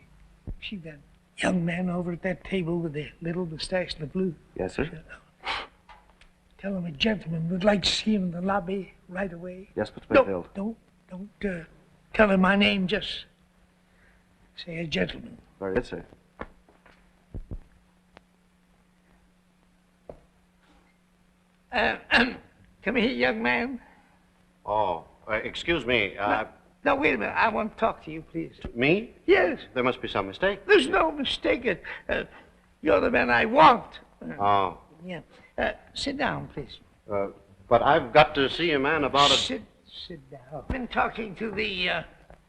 See that young man over at that table with the little mustache and the blue? Yes, sir. Tell him a gentleman would like to see him in the lobby right away. Yes, Mr. Penfield. Don't tell him my name. Just say a gentleman. Very good, sir. Come here, young man. Oh, excuse me. No, wait a minute. I want to talk to you, please. Me? Yes. There must be some mistake. There's no mistake. You're the man I want. Oh. Yeah. Sit down, please. But I've got to see a man about it. Sit down. I've been talking to the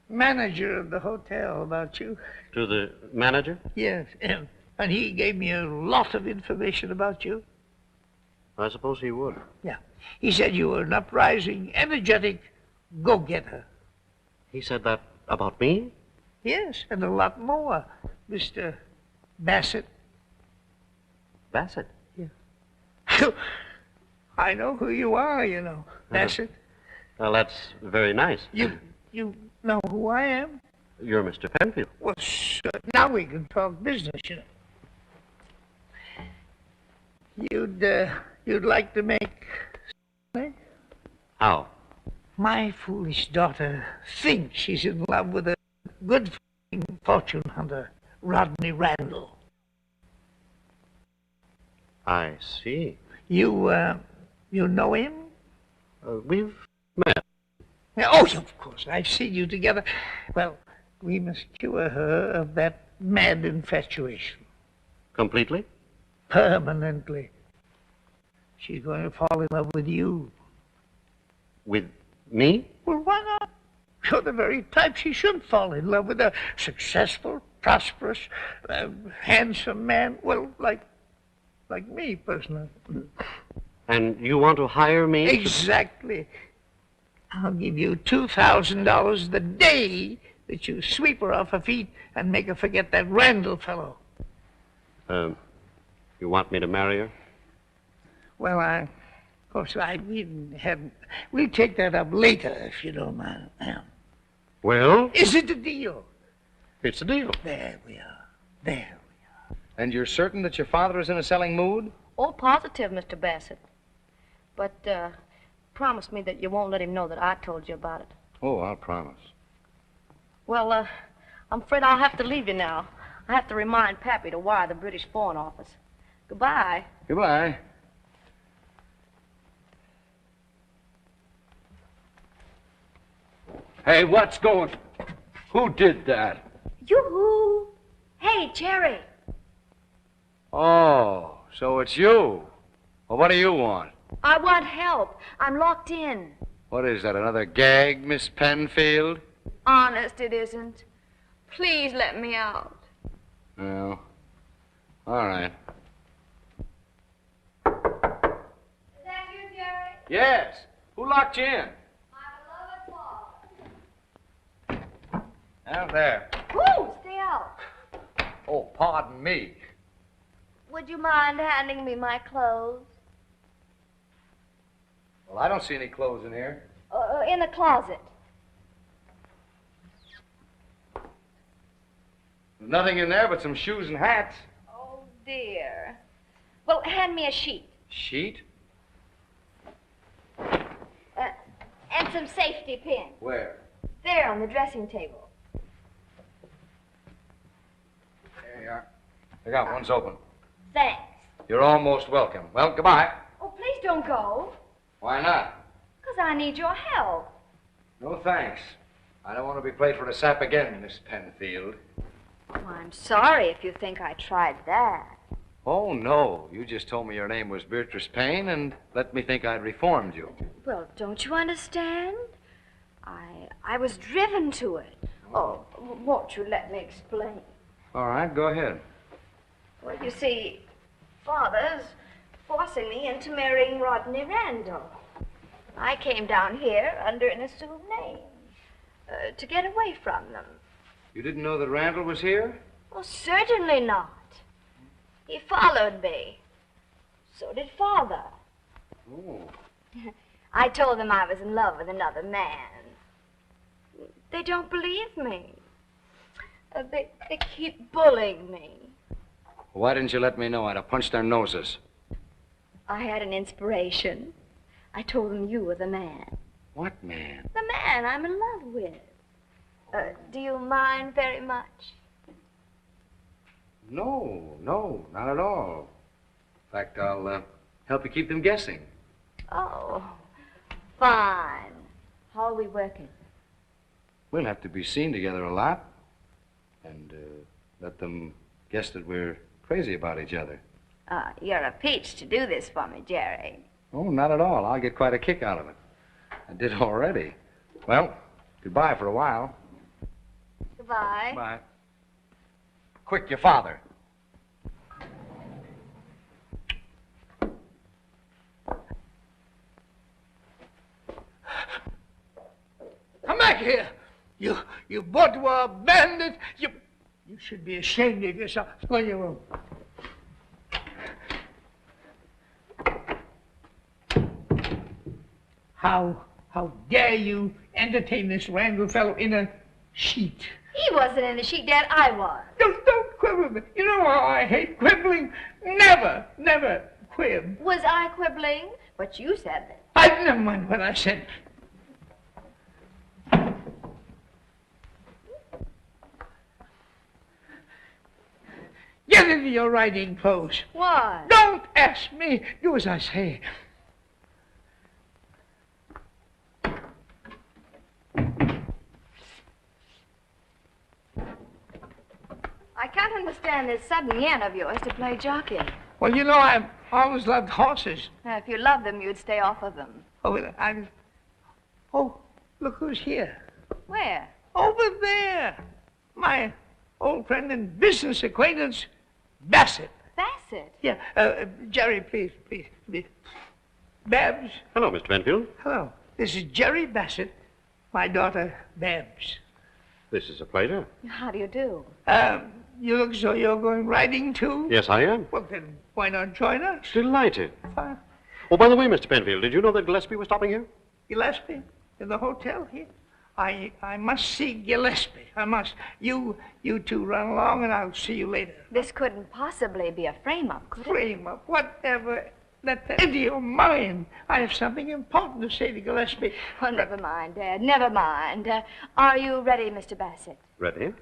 manager of the hotel about you. To the manager? Yes. And he gave me a lot of information about you. I suppose he would. Yeah. He said you were an uprising, energetic go-getter. He said that about me? Yes, and a lot more. Mr. Bassett. Bassett? Yeah. I know who you are, you know, Bassett. Well, that's very nice. You know who I am? You're Mr. Penfield. Well, sure. Now we can talk business, you know. You'd like to make... How? My foolish daughter thinks she's in love with a good fortune hunter, Rodney Randall. I see. You know him? We've met. Oh, of course. I've seen you together. Well, we must cure her of that mad infatuation. Completely? Permanently. She's going to fall in love with you. With me? Well, why not? You're the very type she should fall in love with. A successful, prosperous, handsome man. Well, like me, personally. And you want to hire me? Exactly. I'll give you $2,000 the day that you sweep her off her feet and make her forget that Randall fellow. You want me to marry her? Well, we'll take that up later, if you don't mind. Well? Is it a deal? It's a deal. There we are. There. And you're certain that your father is in a selling mood? Oh, positive, Mr. Bassett. But, promise me that you won't let him know that I told you about it. Oh, I'll promise. Well, I'm afraid I'll have to leave you now. I have to remind Pappy to wire the British Foreign Office. Goodbye. Goodbye. Hey, what's going... Who did that? Yoo-hoo! Hey, Jerry. Oh, so it's you. Well, what do you want? I want help. I'm locked in. What is that, another gag, Miss Penfield? Honest, it isn't. Please let me out. No. All right. Is that you, Jerry? Yes. Who locked you in? Out there. Woo! Stay out. Oh, pardon me. Would you mind handing me my clothes? Well, I don't see any clothes in here. In the closet. There's nothing in there but some shoes and hats. Oh, dear. Well, hand me a sheet. Sheet? And some safety pins. Where? There, on the dressing table. There you are. Look out, one's open. Thanks. You're almost welcome. Well, goodbye. Oh, please don't go. Why not? Because I need your help. No thanks. I don't want to be played for a sap again, Miss Penfield. Oh, I'm sorry if you think I tried that. Oh, no. You just told me your name was Beatrice Payne and let me think I'd reformed you. Well, don't you understand? I was driven to it. Oh, won't you let me explain? All right, go ahead. Well, you see, Father's forcing me into marrying Rodney Randall. I came down here under an assumed name to get away from them. You didn't know that Randall was here? Well, certainly not. He followed me. So did Father. Oh. I told them I was in love with another man. They don't believe me. They keep bullying me. Why didn't you let me know? I'd have punched their noses. I had an inspiration. I told them you were the man. What man? The man I'm in love with. Do you mind very much? No, not at all. In fact, I'll help you keep them guessing. Oh, fine. How are we working? We'll have to be seen together a lot and let them guess that we're crazy about each other. You're a peach to do this for me, Jerry. Oh, not at all. I'll get quite a kick out of it. I did already. Well, goodbye for a while. Goodbye. Bye. Quick, your father. Come back here. You bourgeois bandit. You should be ashamed of yourself. Go in your room. How dare you entertain this Randall fellow in a sheet? He wasn't in the sheet, Dad. I was. Don't quibble with me. You know how I hate quibbling. Never quib. Was I quibbling? But you said that. I never mind what I said. Get into your riding clothes. Why? Don't ask me. Do as I say. I can't understand this sudden yen of yours to play jockey. Well, you know, I've always loved horses. Now, if you loved them, you'd stay off of them. Oh, look who's here. Where? Over there. My old friend and business acquaintance, Bassett. Bassett? Yeah, Jerry, please. Babs. Hello, Mr. Penfield. Hello. This is Jerry Bassett, my daughter, Babs. This is a pleasure. How do you do? You look as though you're going riding, too? Yes, I am. Well, then, why not join us? Delighted. Fine. Oh, by the way, Mr. Penfield, did you know that Gillespie was stopping here? Gillespie? In the hotel here? I must see Gillespie. I must. You two run along, and I'll see you later. This couldn't possibly be a frame-up, could it? Frame-up? Whatever. Let that into your mind. I have something important to say to Gillespie. Well, never mind, Dad. Never mind. Are you ready, Mr. Bassett? Ready?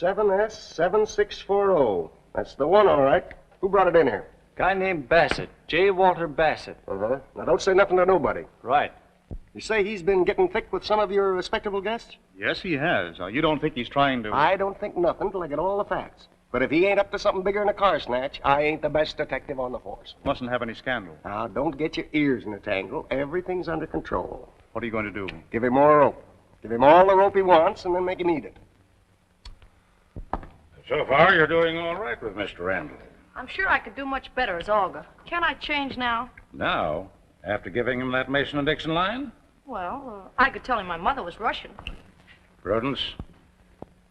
S7640. That's the one, all right. Who brought it in here? Guy named Bassett. J. Walter Bassett. Uh-huh. Now, don't say nothing to nobody. Right. You say he's been getting thick with some of your respectable guests? Yes, he has. You don't think he's trying to... I don't think nothing till I get all the facts. But if he ain't up to something bigger than a car snatch, I ain't the best detective on the force. Mustn't have any scandal. Now, don't get your ears in a tangle. Everything's under control. What are you going to do? Give him more rope. Give him all the rope he wants, and then make him eat it. So far, you're doing all right with Mr. Randall. I'm sure I could do much better as Olga. Can I change now? Now, after giving him that Mason and Dixon line? Well, I could tell him my mother was Russian. Prudence,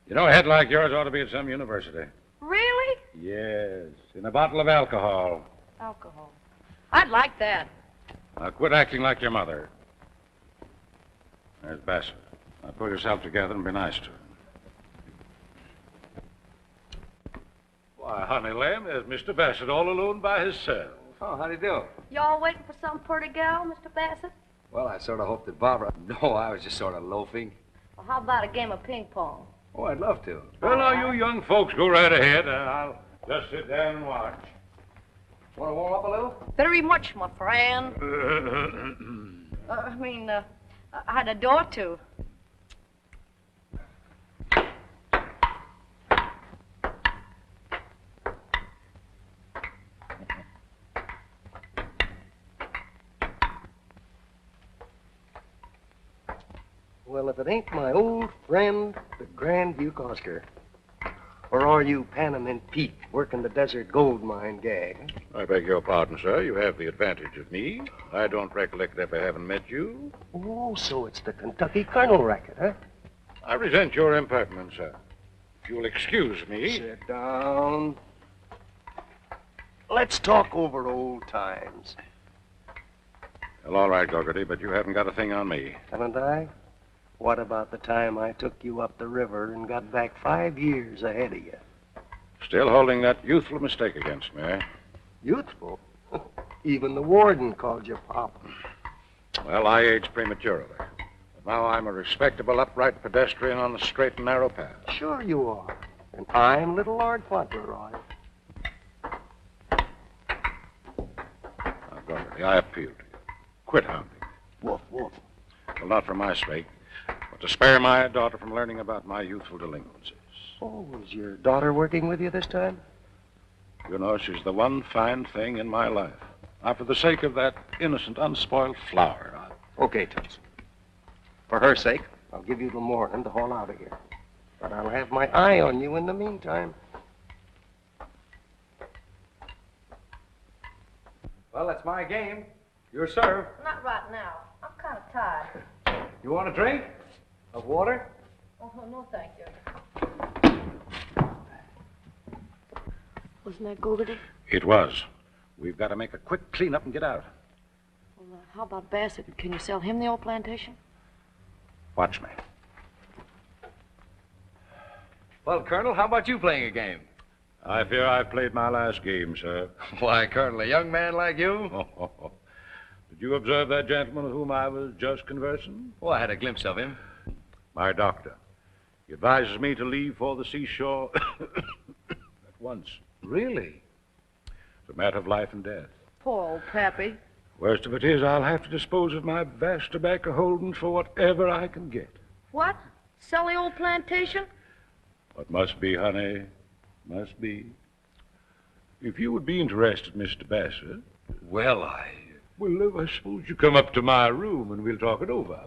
you know, a head like yours ought to be at some university. Really? Yes, in a bottle of alcohol. Alcohol. I'd like that. Now, quit acting like your mother. There's Bassett. Now, pull yourself together and be nice to him. Why, honey lamb, there's Mr. Bassett all alone by himself. Oh, how do you do? Y'all waiting for some pretty gal, Mr. Bassett? Well, I sort of hoped that Barbara... No, I was just sort of loafing. Well, how about a game of ping pong? Oh, I'd love to. Well, now, you young folks go right ahead, and I'll just sit down and watch. Want to warm up a little? Very much, my friend. I had a door to. Well, if it ain't my old friend, the Grand Duke Oscar. Or are you Panamint Pete working the desert gold mine gag? I beg your pardon, sir. You have the advantage of me. I don't recollect ever having met you. Oh, so it's the Kentucky Colonel racket, huh? I resent your impertinence, sir. If you'll excuse me... Sit down. Let's talk over old times. Well, all right, Gogarty, but you haven't got a thing on me. Haven't I? What about the time I took you up the river and got back 5 years ahead of you? Still holding that youthful mistake against me, eh? Youthful? Even the warden called you Pop. Well, I aged prematurely. But now I'm a respectable, upright pedestrian on the straight and narrow path. Sure you are. And I'm little Lord Fauntleroy. Now, Gogarty, I appeal to you. Quit hounding me. Woof, woof. Well, not for my sake, but to spare my daughter from learning about my youthful delinquencies. Oh, was your daughter working with you this time? You know, she's the one fine thing in my life. Now, for the sake of that innocent, unspoiled flower, Okay, Toots. For her sake, I'll give you till morning to haul out of here. But I'll have my eye on you in the meantime. Well, that's my game. Your serve. Not right now. I'm kind of tired. You want a drink? Of water? Oh, no, thank you. Wasn't that Gogarty? It was. We've got to make a quick cleanup and get out. Well, how about Bassett? Can you sell him the old plantation? Watch me. Well, Colonel, how about you playing a game? I fear I've played my last game, sir. Why, Colonel, a young man like you? Did you observe that gentleman with whom I was just conversing? Oh, I had a glimpse of him. My doctor. He advises me to leave for the seashore at once. Really? It's a matter of life and death. Poor old Pappy. Worst of it is, I'll have to dispose of my vast tobacco holdings for whatever I can get. What? Sell the old plantation? What must be, honey, must be. If you would be interested, Mr. Bassett. Well, I suppose you come up to my room and we'll talk it over.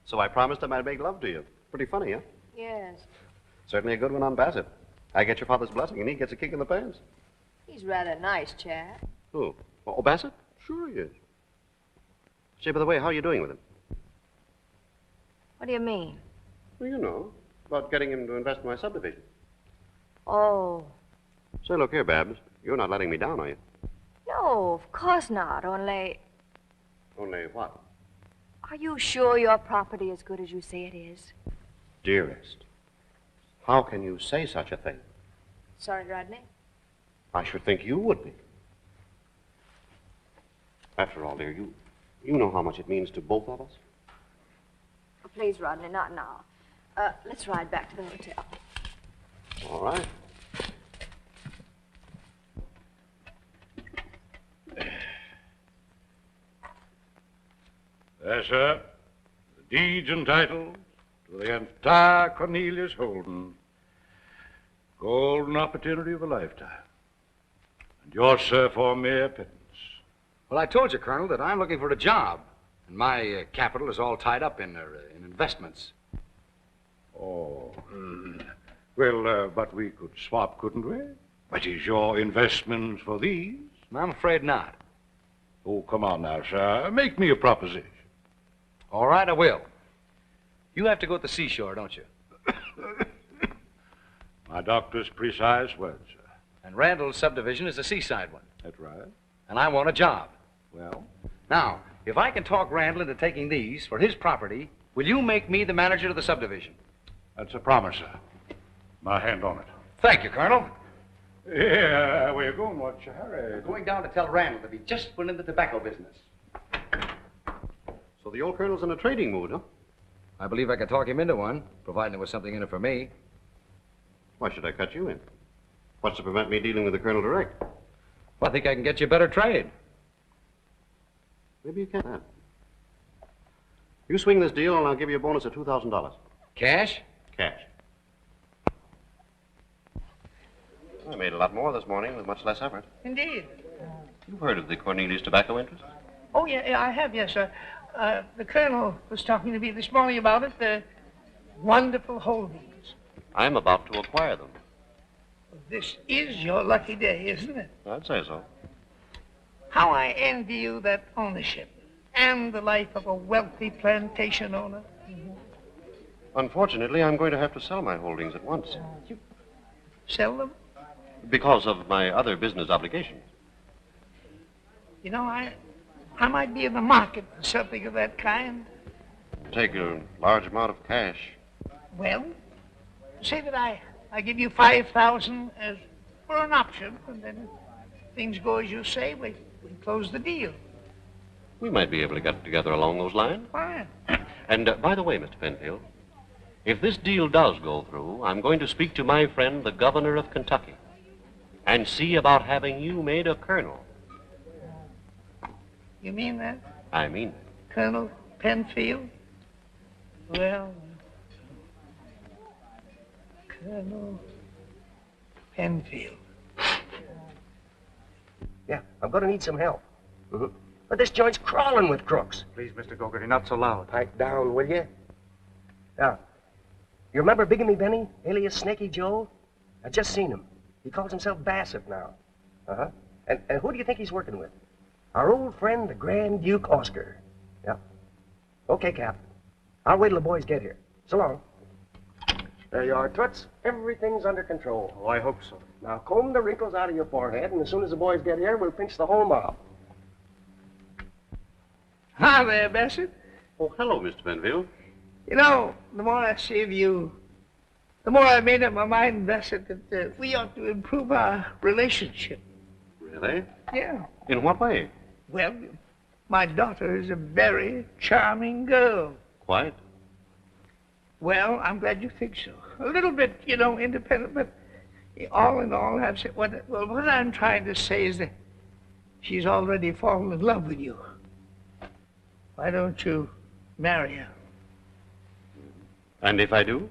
So I promised him I'd make love to you. Pretty funny, huh? Yes. Certainly a good one on Bassett. I get your father's blessing, and he gets a kick in the pants. He's rather nice, chap. Who? Oh, Bassett? Sure he is. Say, by the way, how are you doing with him? What do you mean? Well, you know, about getting him to invest in my subdivision. Oh, Say, look here, Babs. You're not letting me down, are you? no, of course not. Only, Only what? are you sure your property is good as you say it is? Dearest, how can you say such a thing? Sorry, Rodney. I should think you would be. After all, dear, you know how much it means to both of us. Oh, please, Rodney, not now. Let's ride back to the hotel. All right. There, sir. The deeds and titles to the entire Cornelius Holden. Golden opportunity of a lifetime. And yours, sir, for mere pittance. Well, I told you, Colonel, that I'm looking for a job. And my capital is all tied up in investments. Oh. Well, but we could swap, couldn't we? What is your investments for these? I'm afraid not. Oh, come on now, sir. Make me a proposition. All right, I will. You have to go to the seashore, don't you? My doctor's precise words, sir. And Randall's subdivision is a seaside one. That's right. And I want a job. Well? Now, if I can talk Randall into taking these for his property, will you make me the manager of the subdivision? That's a promise, sir. My hand on it. Thank you, Colonel. Yeah, where you going? What's your hurry? Going down to tell Randall that he just went in the tobacco business. So the old colonel's in a trading mood, huh? I believe I could talk him into one, providing there was something in it for me. Why should I cut you in? What's to prevent me dealing with the colonel direct? Well, I think I can get you a better trade. Maybe you can. You swing this deal, and I'll give you a bonus of $2,000. Cash? Cash. I made a lot more this morning with much less effort. Indeed. You've heard of the Cornelius tobacco interest? Oh, yeah, I have, yes, sir. The colonel was talking to me this morning about it. The wonderful holdings. I'm about to acquire them. This is your lucky day, isn't it? I'd say so. How I envy you that ownership and the life of a wealthy plantation owner. Unfortunately, I'm going to have to sell my holdings at once. Sell them? Because of my other business obligations. You know, I might be in the market for something of that kind. Take a large amount of cash. Well, say that I give you 5,000 as for an option, and then if things go as you say, we close the deal. We might be able to get together along those lines. Fine. And by the way, Mr. Penfield, if this deal does go through, I'm going to speak to my friend, the governor of Kentucky, and see about having you made a colonel. You mean that? I mean it. Colonel Penfield? Well, Colonel Penfield. Yeah, I'm going to need some help. But this joint's crawling with crooks. Please, Mr. Gogarty, not so loud. Pipe down, will you? Now, you remember Bigamy Benny, alias Snaky Joe? I just seen him. He calls himself Bassett now. Uh-huh. And who do you think he's working with? Our old friend, the Grand Duke Oscar. Yeah. Okay, Cap. I'll wait till the boys get here. So long. There you are, Toots. Everything's under control. Oh, I hope so. Now, comb the wrinkles out of your forehead, and as soon as the boys get here, we'll pinch the whole mob. Hi there, Bassett. Oh, hello, Mr. Penfield. You know, the more I see of you, the more I made up my mind, Bassett, that we ought to improve our relationship. Really? Yeah. In what way? Well, my daughter is a very charming girl. Quite. Well, I'm glad you think so. A little bit, you know, independent, but all in all, what I'm trying to say is that she's already fallen in love with you. Why don't you marry her? And if I do?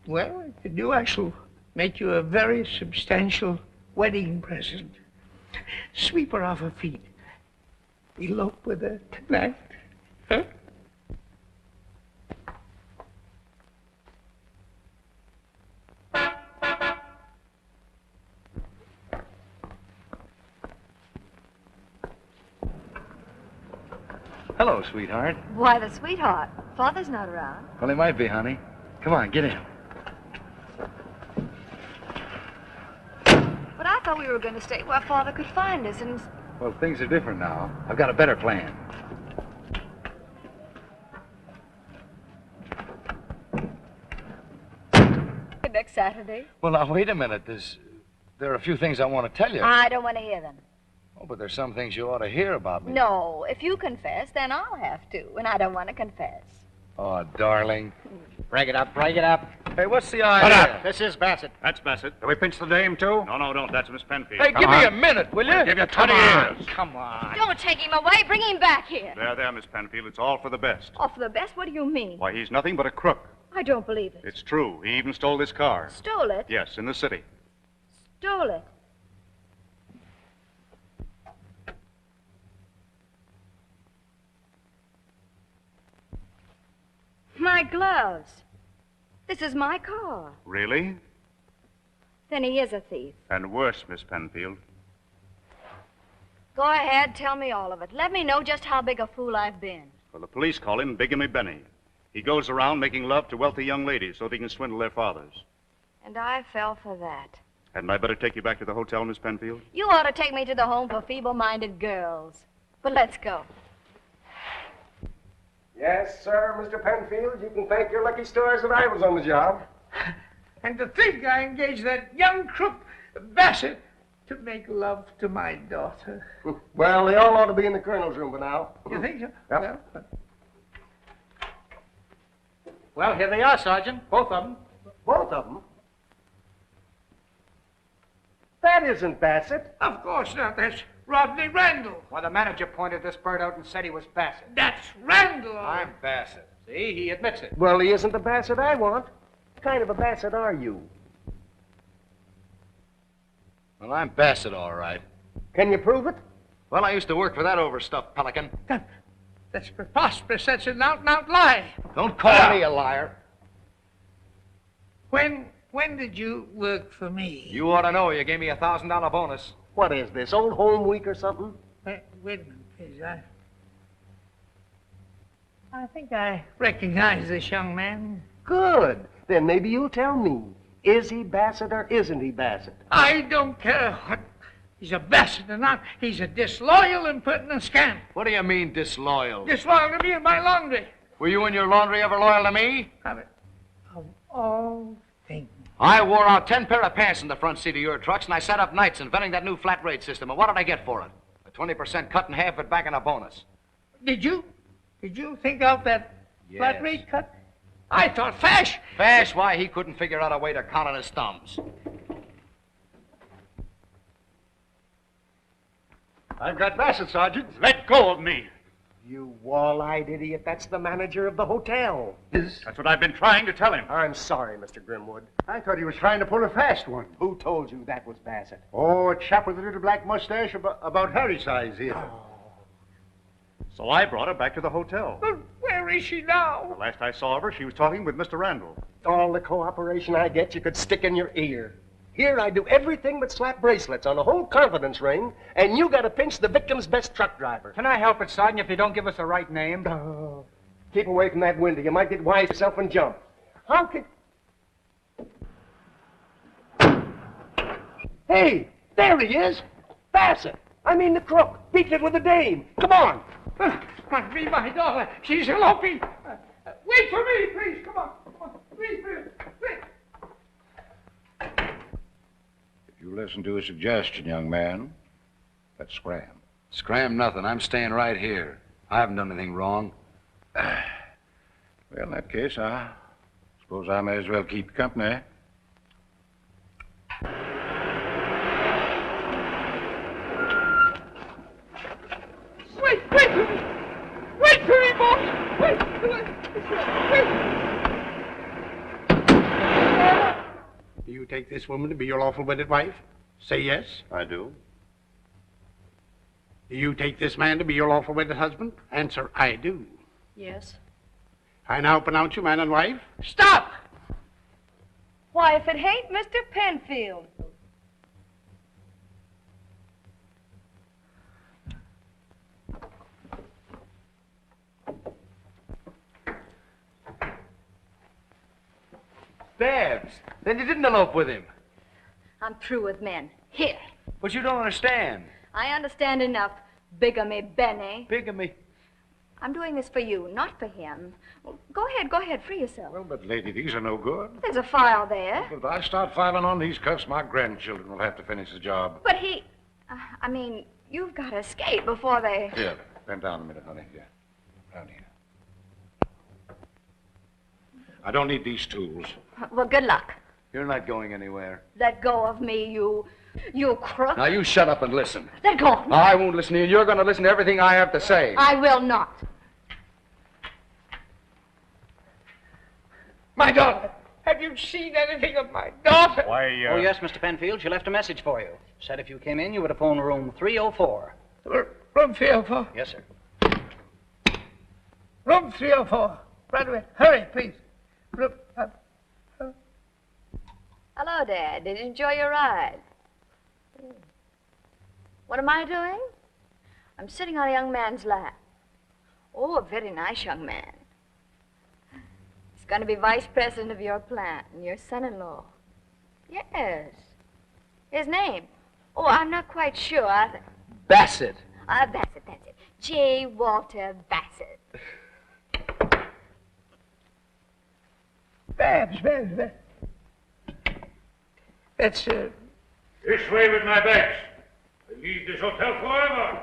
Well, if you do, I shall make you a very substantial wedding present. Sweep her off her feet. Elope with her tonight. Huh? Hello, sweetheart. Why, the sweetheart. Father's not around. Well, he might be, honey. Come on, get in. But I thought we were going to stay where Father could find us and... Well, things are different now. I've got a better plan. Next Saturday? Well, now, wait a minute. There are a few things I want to tell you. I don't want to hear them. Oh, but there's some things you ought to hear about me. No, if you confess, then I'll have to, and I don't want to confess. Oh, darling. Break it up, break it up. Hey, what's the Shut idea? up. This is Bassett. That's Bassett. Do we pinch the dame, too? No, don't. That's Miss Penfield. Hey, give me a minute, will you? I'll give you 20 years. Come on. Don't take him away. Bring him back here. There, Miss Penfield. It's all for the best. Oh, for the best? What do you mean? Why, he's nothing but a crook. I don't believe it. It's true. He even stole this car. Stole it? Yes, in the city. Stole it. My gloves. This is my car. Really? Then he is a thief. And worse, Miss Penfield. Go ahead, tell me all of it. Let me know just how big a fool I've been. Well, the police call him Bigamy Benny. He goes around making love to wealthy young ladies so they can swindle their fathers. And I fell for that. Hadn't I better take you back to the hotel, Miss Penfield? You ought to take me to the home for feeble-minded girls. But let's go. Yes, sir, Mr. Penfield. You can thank your lucky stars that I was on the job. And to think I engaged that young crook, Bassett, to make love to my daughter. Well, they all ought to be in the colonel's room by now. You think so? Yep. Well, here they are, Sergeant. Both of them. Both of them? That isn't Bassett. Of course not. That's Rodney Randall. Well, the manager pointed this bird out and said he was Bassett. That's Randall. I'm Bassett. See, he admits it. Well, he isn't the Bassett I want. What kind of a Bassett are you? Well, I'm Bassett, all right. Can you prove it? Well, I used to work for that overstuffed pelican. That's preposterous. That's an out-and-out lie. Don't call me a liar. When did you work for me? You ought to know. You gave me a $1,000 bonus. What is this, Old Home Week or something? Wait a minute, please. I think I recognize this young man. Good. Then maybe you'll tell me. Is he Bassett or isn't he Bassett? I don't care what he's a Bassett or not. He's a disloyal, impertinent scamp. What do you mean, disloyal? Disloyal to me and my laundry. Were you and your laundry ever loyal to me? Of all things. I wore out 10 pair of pants in the front seat of your trucks, and I sat up nights inventing that new flat rate system. And what did I get for it? A 20% cut and half it back in a bonus. Did you think out that flat rate cut? I thought Fash. Fash? Why, he couldn't figure out a way to count on his thumbs. I've got Bassett, Sergeant. Let go of me. You wall-eyed idiot. That's the manager of the hotel. That's what I've been trying to tell him. I'm sorry, Mr. Grimwood. I thought he was trying to pull a fast one. Who told you that was Bassett? Oh, a chap with a little black mustache about Harry's size here. So I brought her back to the hotel. But where is she now? The last I saw of her, she was talking with Mr. Randall. All the cooperation I get, you could stick in your ear. Here I do everything but slap bracelets on a whole confidence ring, and you got to pinch the victim's best truck driver. Can I help it, Sergeant, if you don't give us the right name? Keep away from that window. You might get wise yourself and jump. How could... Hey, there he is. Bassett. I mean the crook. Beat it with the dame. Come on. Must be my daughter. She's eloping. Wait for me, please. Come on. Please. If you listen to a suggestion, young man, let's scram. Scram nothing. I'm staying right here. I haven't done anything wrong. Well, in that case, I suppose I may as well keep you company. Wait for me. Wait for me, boss. Wait. Do you take this woman to be your lawful wedded wife? Say yes. I do. Do you take this man to be your lawful wedded husband? Answer, I do. Yes. I now pronounce you man and wife. Stop! Why, if it ain't Mr. Penfield. Babs, then you didn't elope with him. I'm through with men. Here. But you don't understand. I understand enough. Bigamy, Benny. Bigamy? I'm doing this for you, not for him. Well, go ahead, free yourself. Well, but, lady, these are no good. There's a file there. If I start filing on these cuffs, my grandchildren will have to finish the job. But he... you've got to escape before they... Here, bend down a minute, honey. Here. Down here. I don't need these tools. Well, good luck. You're not going anywhere. Let go of me, you crook. Now, you shut up and listen. Let go of me. I won't listen to you. You're going to listen to everything I have to say. I will not. My daughter. Have you seen anything of my daughter? Why, Oh, yes, Mr. Penfield. She left a message for you. Said if you came in, you would have phoned room 304. Room 304? Yes, sir. Room 304. Right away. Hurry, please. Room... Hello, Dad. Did you enjoy your ride? What am I doing? I'm sitting on a young man's lap. Oh, a very nice young man. He's going to be vice president of your plant and your son-in-law. Yes. His name? Oh, I'm not quite sure. Bassett. That's it. J. Walter Bassett. Babs. That's, This way with my bags. I leave this hotel forever.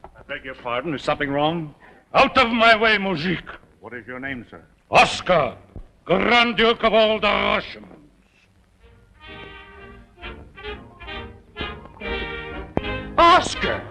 I beg your pardon. Is something wrong? Out of my way, Moujik. What is your name, sir? Oscar, Grand Duke of all the Russians. Oscar!